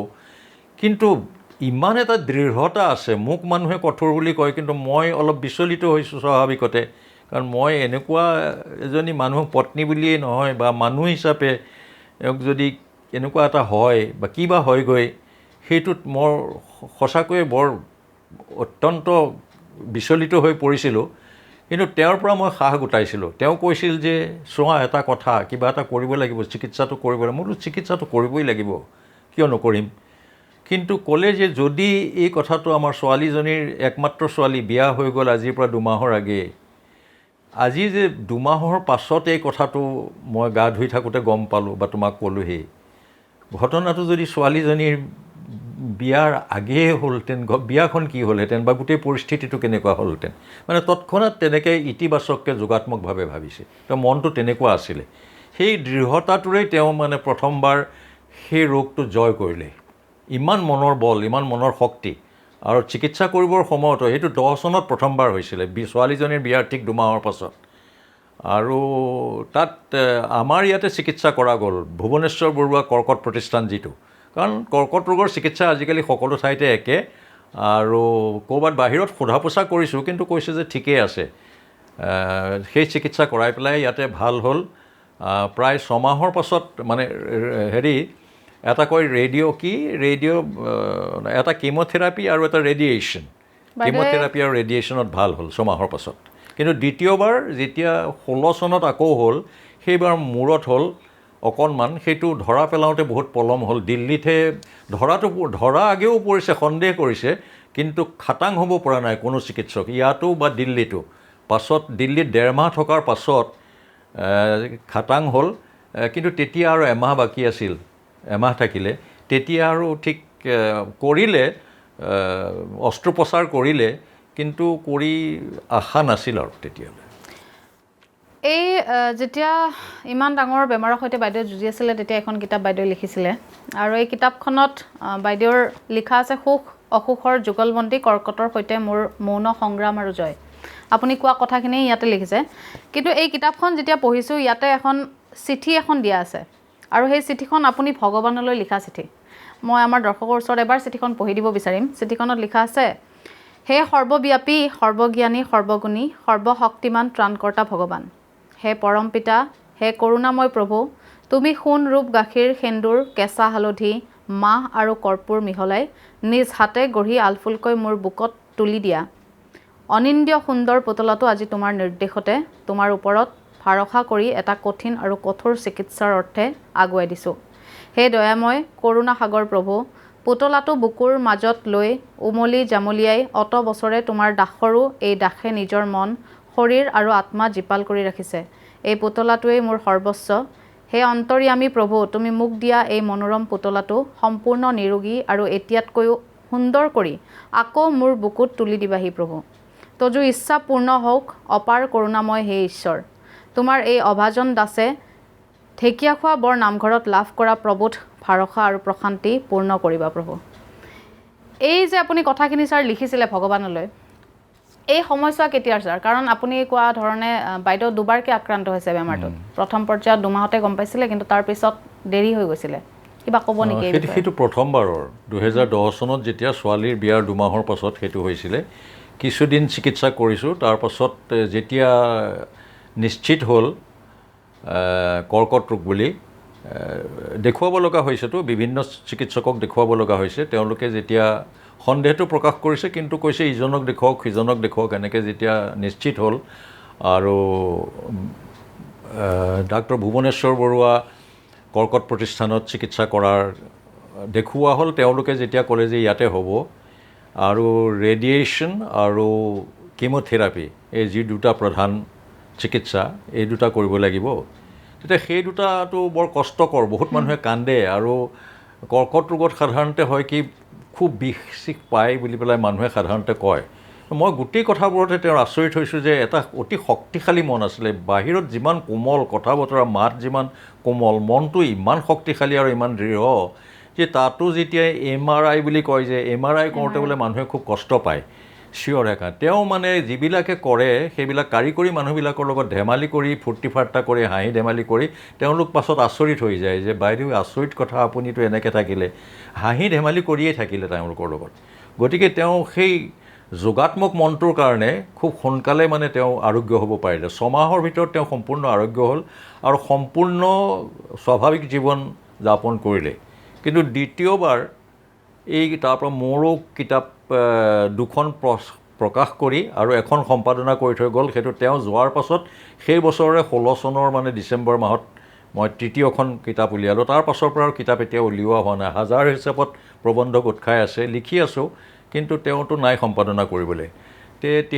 কিন্তু ইমান এটা দৃঢ়তা আছে। মোক মানুহে কঠোৰ বুলি কয়, কিন্তু মই অলপ বিচলিত হৈছোঁ স্বাভাৱিকতে, কাৰণ মই এনেকুৱা এজনী মানুহ, পত্নী বুলিয়েই নহয় বা মানুহ হিচাপে যদি এনেকুৱা এটা হয় বা কিবা হয়গৈ, সেইটোত মই সঁচাকৈয়ে অত্যন্ত বিচলিত হৈ পৰিছিলোঁ। কিন্তু তেওঁৰ পৰা মই সাহ গোটাইছিলোঁ। তেওঁ কৈছিল যে চোৱা, এটা কথা, কিবা এটা কৰিব লাগিব, চিকিৎসাটো কৰিব লাগিব। মোৰতো চিকিৎসাটো কৰিবই লাগিব, কিয় নকৰিম। কিন্তু ক'লে যে যদি এই কথাটো, আমাৰ ছোৱালীজনীৰ একমাত্ৰ ছোৱালী, বিয়া হৈ গ'ল আজিৰ পৰা 2 মাহৰ আগেয়ে, আজি যে 2 মাহৰ পাছত এই কথাটো মই গা ধুই থাকোঁতে গম পালোঁ বা তোমাক ক'লোহি, ঘটনাটো যদি ছোৱালীজনীৰ বিয়াৰ আগেয়ে হ'লহেঁতেন, বিয়াখন কি হ'লহেঁতেন বা গোটেই পৰিস্থিতিটো কেনেকুৱা হ'লহেঁতেন, মানে তৎক্ষণাত তেনেকৈ ইতিবাচককৈ যোগাত্মকভাৱে ভাবিছে। তো মনটো তেনেকুৱা আছিলে। সেই দৃঢ়তাটোৰেই তেওঁ মানে প্ৰথমবাৰ সেই ৰোগটো জয় কৰিলে। ইমান মনৰ বল, ইমান মনৰ শক্তি। আৰু চিকিৎসা কৰিবৰ সময়তো, এইটো 10 চনত প্ৰথমবাৰ হৈছিলে, ছোৱালীজনীৰ বিয়াৰ ঠিক 2 মাহৰ পাছত। আৰু তাত আমাৰ ইয়াতে চিকিৎসা কৰা গ'ল, ভুৱনেশ্বৰ বৰুৱা কৰ্কট প্ৰতিষ্ঠান যিটো। কাৰণ কৰ্কট ৰোগৰ চিকিৎসা আজিকালি সকলো ঠাইতে একে, আৰু ক'ৰবাত বাহিৰত সোধা পোছা কৰিছোঁ, কিন্তু কৈছে যে ঠিকেই আছে। সেই চিকিৎসা কৰাই পেলাই ইয়াতে ভাল হ'ল। প্ৰায় 6 মাহৰ পাছত, মানে এটা কয় এটা কিম'থেৰাপি আৰু এটা ৰেডিয়েশ্যন। কিম'থেৰাপি আৰু ৰেডিয়েশ্যনত ভাল হ'ল 6 মাহৰ পাছত। কিন্তু দ্বিতীয়বাৰ যেতিয়া 16 চনত আকৌ হ'ল, সেইবাৰ মূৰত হ'ল অকণমান। সেইটো ধৰা পেলাওঁতে বহুত পলম হ'ল। দিল্লীতহে ধৰা আগেও পৰিছে, সন্দেহ কৰিছে, কিন্তু খাটাং হ'ব পৰা নাই কোনো চিকিৎসক, ইয়াতো বা দিল্লীতো। পাছত দিল্লীত 1.5 মাহ থকাৰ পাছত খাটাং হ'ল। কিন্তু তেতিয়া আৰু এমাহ বাকী আছিল, এমাহ থাকিলে। তেতিয়া আৰু ঠিক কৰিলে, অস্ত্ৰোপচাৰ কৰিলে, কিন্তু কৰি আশা নাছিল আৰু তেতিয়ালৈ। এই যেতিয়া ইমান ডাঙৰ বেমাৰৰ সৈতে বাইদেৱে যুঁজি আছিলে, তেতিয়া এখন কিতাপ বাইদেৱে লিখিছিলে। আৰু এই কিতাপখনত বাইদেউৰ লিখা আছে, সুখ অসুখৰ যুগলবন্দী, কৰ্কটৰ সৈতে মোৰ মৌন সংগ্ৰাম আৰু জয়। আপুনি কোৱা কথাখিনি ইয়াতে লিখিছে। কিন্তু এই কিতাপখন যেতিয়া পঢ়িছোঁ, ইয়াতে এখন চিঠি এখন দিয়া আছে, আৰু সেই চিঠিখন আপুনি ভগৱানলৈ লিখা চিঠি। মই আমাৰ দৰ্শকৰ ওচৰত এবাৰ চিঠিখন পঢ়ি দিব বিচাৰিম। চিঠিখনত লিখা আছে, হে সৰ্বব্যাপী সৰ্বজ্ঞানী সৰ্বগুণী সৰ্বশক্তিমান ত্ৰাণকৰ্তা ভগৱান, হে পৰম পিতা, হে কৰোণাময় প্ৰভু, তুমি সোণ ৰূপ গাখীৰ সেন্দুৰ কেঁচা হালধি মাহ আৰু কৰ্পূৰ মিহলাই নিজ হাতে গঢ়ি আলফুলকৈ মোৰ বুকত তুলি দিয়া অনিন্দ্য সুন্দৰ পুতলাটো আজি তোমাৰ নিৰ্দেশতে তোমাৰ ওপৰত ভৰসা কৰি এটা কঠিন আৰু কঠোৰ চিকিৎসাৰ অৰ্থে আগুৱাই দিছোঁ। হে দয়াময় কৰোণা সাগৰ প্ৰভু, পুতলাটো বুকুৰ মাজত লৈ উমলি জামলিয়াই অত বছৰে তোমাৰ দাসৰো এই দাসে নিজৰ মন শৰীৰ আৰু আত্মা জীপাল কৰি ৰাখিছে। এই পুতলাটোৱেই মোৰ সৰ্বস্ব। হে অন্তৰ্যামী প্ৰভু, তুমি মোক দিয়া এই মনোৰম পুতলাটো সম্পূৰ্ণ নিৰোগী আৰু এতিয়াতকৈও সুন্দৰ কৰি আকৌ মোৰ বুকুত তুলি দিবাহি প্ৰভু। তজু ইচ্ছা পূৰ্ণ হওক অপাৰ কৰোণাময় হে ঈশ্বৰ। তোমাৰ এই অভাজন দাসে ঢেকীয়াখোৱা বৰ নামঘৰত লাভ কৰা প্ৰবোধ ভৰসা আৰু প্ৰশান্তি পূৰ্ণ কৰিবা প্ৰভু। এই যে আপুনি কথাখিনি ছাৰ লিখিছিলে ভগৱানলৈ, এই সময়ছোৱা কেতিয়াৰ ছাৰ? কাৰণ আপুনি কোৱা ধৰণে বাইদেউ দুবাৰকৈ আক্ৰান্ত হৈছে বেমাৰটোত। প্ৰথম পৰ্যায়ত 2 মাহতে গম পাইছিলে, কিন্তু তাৰপিছত দেৰি হৈ গৈছিলে। কিবা ক'ব নেকি? সেইটো প্ৰথমবাৰৰ 2010 চনত যেতিয়া ছোৱালীৰ বিয়াৰ 2 মাহৰ পাছত সেইটো হৈছিলে। কিছুদিন চিকিৎসা কৰিছোঁ, তাৰপাছত যেতিয়া নিশ্চিত হ'ল কৰ্কট ৰোগ বুলি দেখুৱাব লগা হৈছেতো, বিভিন্ন চিকিৎসকক দেখুৱাব লগা হৈছে। তেওঁলোকে যেতিয়া সন্দেহটো প্ৰকাশ কৰিছে, কিন্তু কৈছে ইজনক দেখুৱাওক সিজনক দেখুৱাওক, এনেকৈ যেতিয়া নিশ্চিত হ'ল আৰু ডাক্তৰ ভুৱনেশ্বৰ বৰুৱা কৰ্কট প্ৰতিষ্ঠানত চিকিৎসা কৰাৰ দেখুওৱা হ'ল। তেওঁলোকে যেতিয়া ক'লে যে ইয়াতে হ'ব আৰু ৰেডিয়েশ্যন আৰু কেম'থেৰাপি এই যি 2টা প্ৰধান চিকিৎসা, এই 2টা কৰিব লাগিব, তেতিয়া সেই 2টাটো বৰ কষ্টকৰ। বহুত মানুহে কান্দে আৰু কৰ্কট ৰোগত সাধাৰণতে হয় কি খুব বিষ চিষ পায় বুলি পেলাই মানুহে সাধাৰণতে কয়। মই গোটেই কথাবোৰতে তেওঁৰ আচৰিত হৈছোঁ যে এটা অতি শক্তিশালী মন আছিলে। বাহিৰত যিমান কোমল কথা বতৰা, মাত যিমান কোমল, মনটো ইমান শক্তিশালী আৰু ইমান দৃঢ় যে তাতো যেতিয়া MRI বুলি কয় যে MRI কৰোঁতে বোলে মানুহে খুব কষ্ট পায়, চিঞৰে কাঁ। তেওঁ মানে যিবিলাকে কৰে সেইবিলাক কাৰিকৰী মানুহবিলাকৰ লগত ধেমালি কৰি ফূৰ্তি ফাৰ্তা কৰি হাঁহি ধেমালি কৰি তেওঁলোক পাছত আচৰিত হৈ যায় যে বাইদেউ আচৰিত কথা, আপুনিতো এনেকৈ থাকিলে, হাঁহি ধেমালি কৰিয়েই থাকিলে তেওঁলোকৰ লগত। গতিকে তেওঁ সেই যোগাত্মক মনটোৰ কাৰণে খুব সোনকালে মানে তেওঁ আৰোগ্য হ'ব পাৰিলে। 6 মাহৰ ভিতৰত তেওঁ সম্পূৰ্ণ আৰোগ্য হ'ল আৰু সম্পূৰ্ণ স্বাভাৱিক জীৱন যাপন কৰিলে। কিন্তু দ্বিতীয়বাৰ এই তাৰপৰা মোৰো কিতাপ 2খন প্ৰকাশ কৰি আৰু এখন সম্পাদনা কৰি থৈ গ'ল। সেইটো তেওঁ যোৱাৰ পাছত সেই বছৰৰে 16 চনৰ মানে ডিচেম্বৰ মাহত মই 3য়খন কিতাপ উলিয়ালোঁ। তাৰ পাছৰ পৰা আৰু কিতাপ এতিয়া উলিওৱা হোৱা নাই। 1000 হিচাপত প্ৰবন্ধ গোট খাই আছে, লিখি আছোঁ, কিন্তু তেওঁতো নাই সম্পাদনা কৰিবলৈ।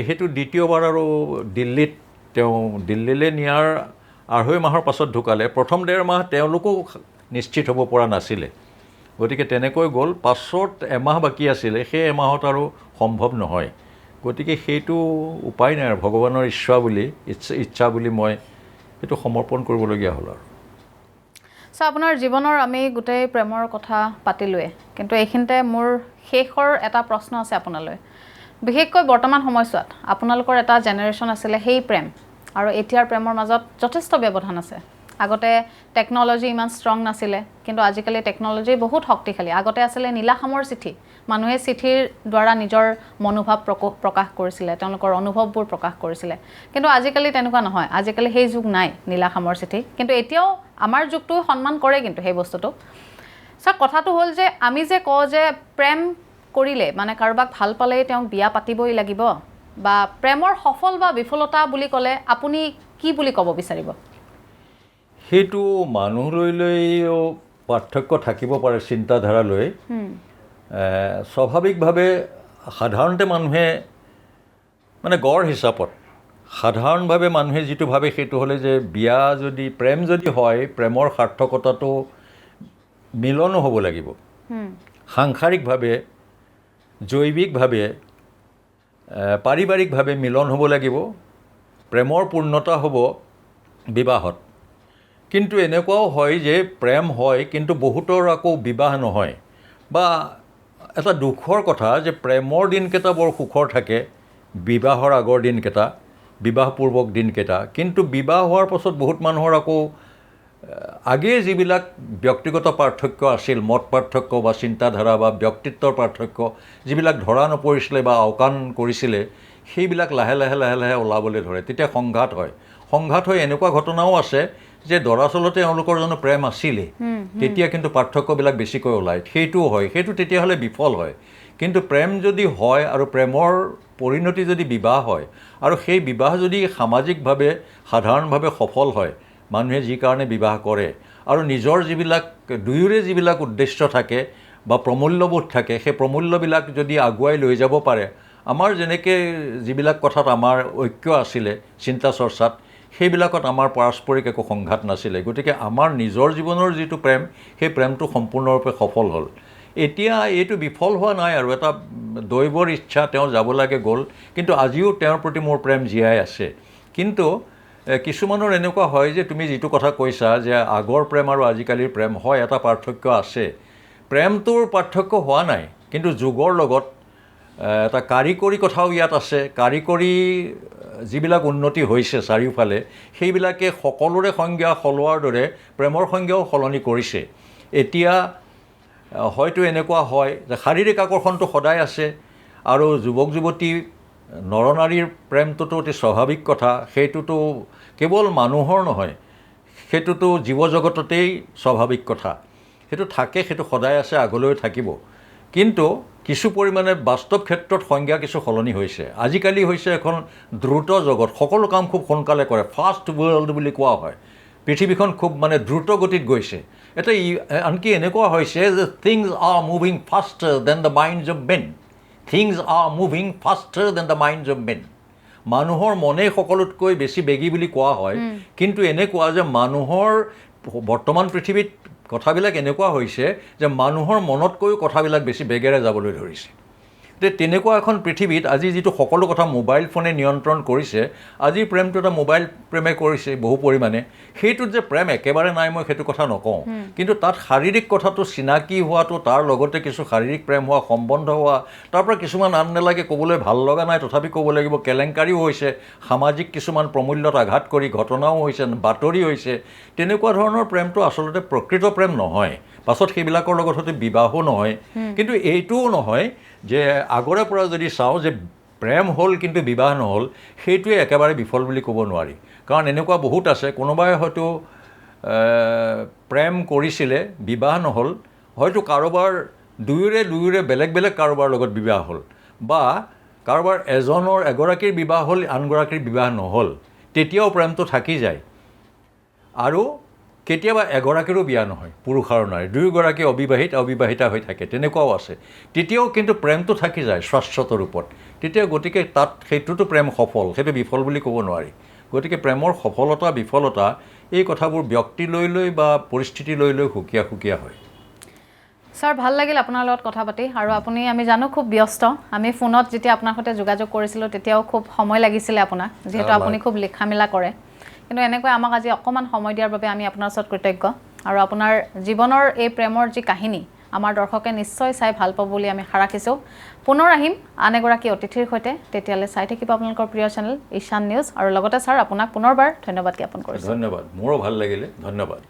সেইটো দ্বিতীয়বাৰ আৰু দিল্লীলৈ নিয়াৰ 2.5 মাহৰ পাছত ঢুকালে। প্ৰথম 1.5 মাহ তেওঁলোকো নিশ্চিত হ'ব পৰা নাছিলে। গতিকে তেনেকৈ গ'ল। পাছত এমাহ বাকী আছিলে, সেই এমাহত আৰু সম্ভৱ নহয়। গতিকে সেইটো উপায় নাই আৰু ভগৱানৰ ইচ্ছা বুলি মই সেইটো সমৰ্পণ কৰিবলগীয়া হ'ল আৰু। চ' আপোনাৰ জীৱনৰ আমি গোটেই প্ৰেমৰ কথা পাতিলোৱে, কিন্তু এইখিনিতে মোৰ শেষৰ এটা প্ৰশ্ন আছে আপোনালৈ। বিশেষকৈ বৰ্তমান সময়ছোৱাত আপোনালোকৰ এটা জেনেৰেশ্যন আছিলে সেই প্ৰেম আৰু এতিয়াৰ প্ৰেমৰ মাজত যথেষ্ট ব্যৱধান আছে। আগতে টেকন'লজি ইমান ষ্ট্ৰং নাছিলে, কিন্তু আজিকালি টেকন'লজি বহুত শক্তিশালী। আগতে আছিলে নীলাখামৰ চিঠি, মানুহে চিঠিৰ দ্বাৰা নিজৰ মনোভাৱ প্ৰকাশ কৰিছিলে, তেওঁলোকৰ অনুভৱবোৰ প্ৰকাশ কৰিছিলে। কিন্তু আজিকালি তেনেকুৱা নহয়, আজিকালি সেই যুগ নাই নীলাখামৰ চিঠি। কিন্তু এতিয়াও আমাৰ যুগটো সন্মান কৰে কিন্তু সেই বস্তুটো। ছাৰ, কথাটো হ'ল যে আমি যে কওঁ যে প্ৰেম কৰিলে মানে কাৰোবাক ভাল পালেই তেওঁক বিয়া পাতিবই লাগিব, বা প্ৰেমৰ সফল বা বিফলতা বুলি ক'লে আপুনি কি বুলি ক'ব বিচাৰিব? সেইটো মানুহ লৈও পাৰ্থক্য থাকিব পাৰে, চিন্তাধাৰালৈ। স্বাভাৱিকভাৱে সাধাৰণতে মানুহে মানে গড় হিচাপত সাধাৰণভাৱে মানুহে যিটো ভাবে সেইটো হ'লে যে প্ৰেম যদি হয়, প্ৰেমৰ সাৰ্থকতাটো মিলনো হ'ব লাগিব। সাংসাৰিকভাৱে, জৈৱিকভাৱে, পাৰিবাৰিকভাৱে মিলন হ'ব লাগিব। প্ৰেমৰ পূৰ্ণতা হ'ব বিবাহত। কিন্তু এনেকুৱাও হয় যে প্ৰেম হয় কিন্তু বহুতৰ আকৌ বিবাহ নহয়। বা এটা দুখৰ কথা যে প্ৰেমৰ দিনকেইটা বৰ সুখৰ থাকে, বিবাহৰ আগৰ দিনকেইটা, বিবাহপূৰ্বক দিনকেইটা, কিন্তু বিবাহ হোৱাৰ পাছত বহুত মানুহৰ আকৌ আগে যিবিলাক ব্যক্তিগত পাৰ্থক্য আছিল, মত পাৰ্থক্য বা চিন্তাধাৰা বা ব্যক্তিত্বৰ পাৰ্থক্য যিবিলাক ধৰা নপৰিছিলে বা আওকাণ কৰিছিলে, সেইবিলাক লাহে লাহে লাহে লাহে ওলাবলৈ ধৰে। তেতিয়া সংঘাত হয়। সংঘাত হৈ এনেকুৱা ঘটনাও আছে যে দৰাচলতে এওঁলোকৰ জানো প্ৰেম আছিলে, তেতিয়া কিন্তু পাৰ্থক্যবিলাক বেছিকৈ ওলায়। সেইটোও হয়, সেইটো তেতিয়াহ'লে বিফল হয়। কিন্তু প্ৰেম যদি হয় আৰু প্ৰেমৰ পৰিণতি যদি বিবাহ হয়, আৰু সেই বিবাহ যদি সামাজিকভাৱে সাধাৰণভাৱে সফল হয়, মানুহে যি কাৰণে বিবাহ কৰে, আৰু নিজৰ যিবিলাক দুয়োৰে যিবিলাক উদ্দেশ্য থাকে বা প্ৰমূল্যবোধ থাকে, সেই প্ৰমূল্যবিলাক যদি আগুৱাই লৈ যাব পাৰে, আমাৰ যেনেকৈ যিবিলাক কথাত আমাৰ ঐক্য আছিলে চিন্তা চৰ্চাত, সেইবিলাকত আমাৰ পাৰস্পৰিক একো সংঘাত নাছিলে। গতিকে আমাৰ নিজৰ জীৱনৰ যিটো প্ৰেম, সেই প্ৰেমটো সম্পূৰ্ণৰূপে সফল হ'ল। এতিয়া এইটো বিফল হোৱা নাই, আৰু এটা দৈৱৰ ইচ্ছা, তেওঁ যাব লাগে গ'ল, কিন্তু আজিও তেওঁৰ প্ৰতি মোৰ প্ৰেম জীয়াই আছে। কিন্তু কিছুমানৰ এনেকুৱা হয় যে তুমি যিটো কথা কৈছা যে আগৰ প্ৰেম আৰু আজিকালিৰ প্ৰেম, হয় এটা পাৰ্থক্য আছে। প্ৰেমটোৰ পাৰ্থক্য হোৱা নাই, কিন্তু যুগৰ লগত এটা কাৰিকৰী কথাও ইয়াত আছে। কাৰিকৰী যিবিলাক উন্নতি হৈছে চাৰিওফালে, সেইবিলাকে সকলোৰে সংজ্ঞা সলোৱাৰ দৰে প্ৰেমৰ সংজ্ঞাও সলনি কৰিছে। এতিয়া হয়তো এনেকুৱা হয় যে শাৰীৰিক আকৰ্ষণটো সদায় আছে, আৰু যুৱক যুৱতী নৰনাৰীৰ প্ৰেমটোতো অতি স্বাভাৱিক কথা। সেইটোতো কেৱল মানুহৰ নহয়, সেইটোতো জীৱ জগততেই স্বাভাৱিক কথা। সেইটো থাকে, সেইটো সদায় আছে, আগলৈও থাকিব। কিন্তু কিছু পৰিমাণে বাস্তৱ ক্ষেত্ৰত সংজ্ঞা কিছু সলনি হৈছে। আজিকালি হৈছে এখন দ্ৰুত জগত, সকলো কাম খুব সোনকালে কৰে, ফাষ্ট ৱৰ্ল্ড বুলি কোৱা হয়। পৃথিৱীখন খুব মানে দ্ৰুত গতিত গৈছে। এটা আনকি এনেকুৱা হৈছে যে things are moving faster than the minds of men. Things are moving faster than the minds of men. মানুহৰ মনেই সকলোতকৈ বেছি বেগী বুলি কোৱা হয়, কিন্তু এনেকুৱা যে মানুহৰ বৰ্তমান পৃথিৱীত কথাবিলাক এনেকুৱা হৈছে যে মানুহৰ মনতকৈও কথাবিলাক বেছি বেগেৰে যাবলৈ ধৰিছে। তেনেকুৱা এখন পৃথিৱীত আজি যিটো সকলো কথা মোবাইল ফোনে নিয়ন্ত্ৰণ কৰিছে, আজিৰ প্ৰেমটো এটা মোবাইল প্ৰেমে কৰিছে বহু পৰিমাণে। সেইটোত যে প্ৰেম একেবাৰে নাই মই সেইটো কথা নকওঁ, কিন্তু তাত শাৰীৰিক কথাটো চিনাকি হোৱাটো, তাৰ লগতে কিছু শাৰীৰিক প্ৰেম হোৱা, সম্বন্ধ হোৱা, তাৰ পৰা কিছুমান আন নেলাগে ক'বলৈ ভাল লগা নাই, তথাপি ক'ব লাগিব কেলেংকাৰীও হৈছে, সামাজিক কিছুমান প্ৰমূল্যত আঘাত কৰি ঘটনাও হৈছে, বাতৰি হৈছে। তেনেকুৱা ধৰণৰ প্ৰেমটো আচলতে প্ৰকৃত প্ৰেম নহয়। পাছত সেইবিলাকৰ লগত হয়তো বিবাহো নহয়। কিন্তু এইটোও নহয় যে আগৰে পৰা যদি চাওঁ যে প্ৰেম হ'ল কিন্তু বিবাহ নহ'ল, সেইটোৱে একেবাৰে বিফল বুলি ক'ব নোৱাৰি। কাৰণ এনেকুৱা বহুত আছে, কোনোবাই হয়তো প্ৰেম কৰিছিলে, বিবাহ নহ'ল, হয়তো কাৰোবাৰ দুয়োৰে বেলেগ বেলেগ কাৰোবাৰ লগত বিবাহ হ'ল, বা কাৰোবাৰ এগৰাকীৰ বিবাহ হ'ল, আনগৰাকীৰ বিবাহ নহ'ল, তেতিয়াও প্ৰেমটো থাকি যায়। আৰু কেতিয়াবা এগৰাকীৰো বিয়া নহয়, পুৰুষ আৰু নাৰী দুয়োগৰাকী অবিবাহিতা হৈ থাকে, তেনেকুৱাও আছে। তেতিয়াও কিন্তু প্ৰেমটো থাকি যায় শাশ্বত ৰূপত। গতিকে তাত সেইটোতো প্ৰেম সফল, সেইটো বিফল বুলি ক'ব নোৱাৰি। গতিকে প্ৰেমৰ সফলতা বিফলতা এই কথাবোৰ ব্যক্তি লৈ লৈ বা পৰিস্থিতি লৈ লৈ সুকীয়া সুকীয়া হয়। ছাৰ, ভাল লাগিল আপোনাৰ লগত কথা পাতি। আৰু আপুনি, আমি জানো খুব ব্যস্ত, আমি ফোনত যেতিয়া আপোনাৰ সৈতে যোগাযোগ কৰিছিলোঁ তেতিয়াও খুব সময় লাগিছিলে আপোনাক, যিহেতু আপুনি খুব লিখা মেলা কৰে। কিন্তু এনেকৈ আমাক আজি অকণমান সময় দিয়াৰ বাবে আমি আপোনাৰ ওচৰত কৃতজ্ঞ। আৰু আপোনাৰ জীৱনৰ এই প্ৰেমৰ যি কাহিনী আমাৰ দৰ্শকে নিশ্চয় চাই ভাল পাব বুলি আমি আশা ৰাখিছোঁ। পুনৰ আহিম আন এগৰাকী অতিথিৰ সৈতে, তেতিয়ালৈ চাই থাকিব আপোনালোকৰ প্ৰিয় চেনেল ঈশান নিউজ। আৰু লগতে ছাৰ, আপোনাক পুনৰবাৰ ধন্যবাদ জ্ঞাপন কৰিছোঁ। ধন্যবাদ, মোৰো ভাল লাগিলে, ধন্যবাদ।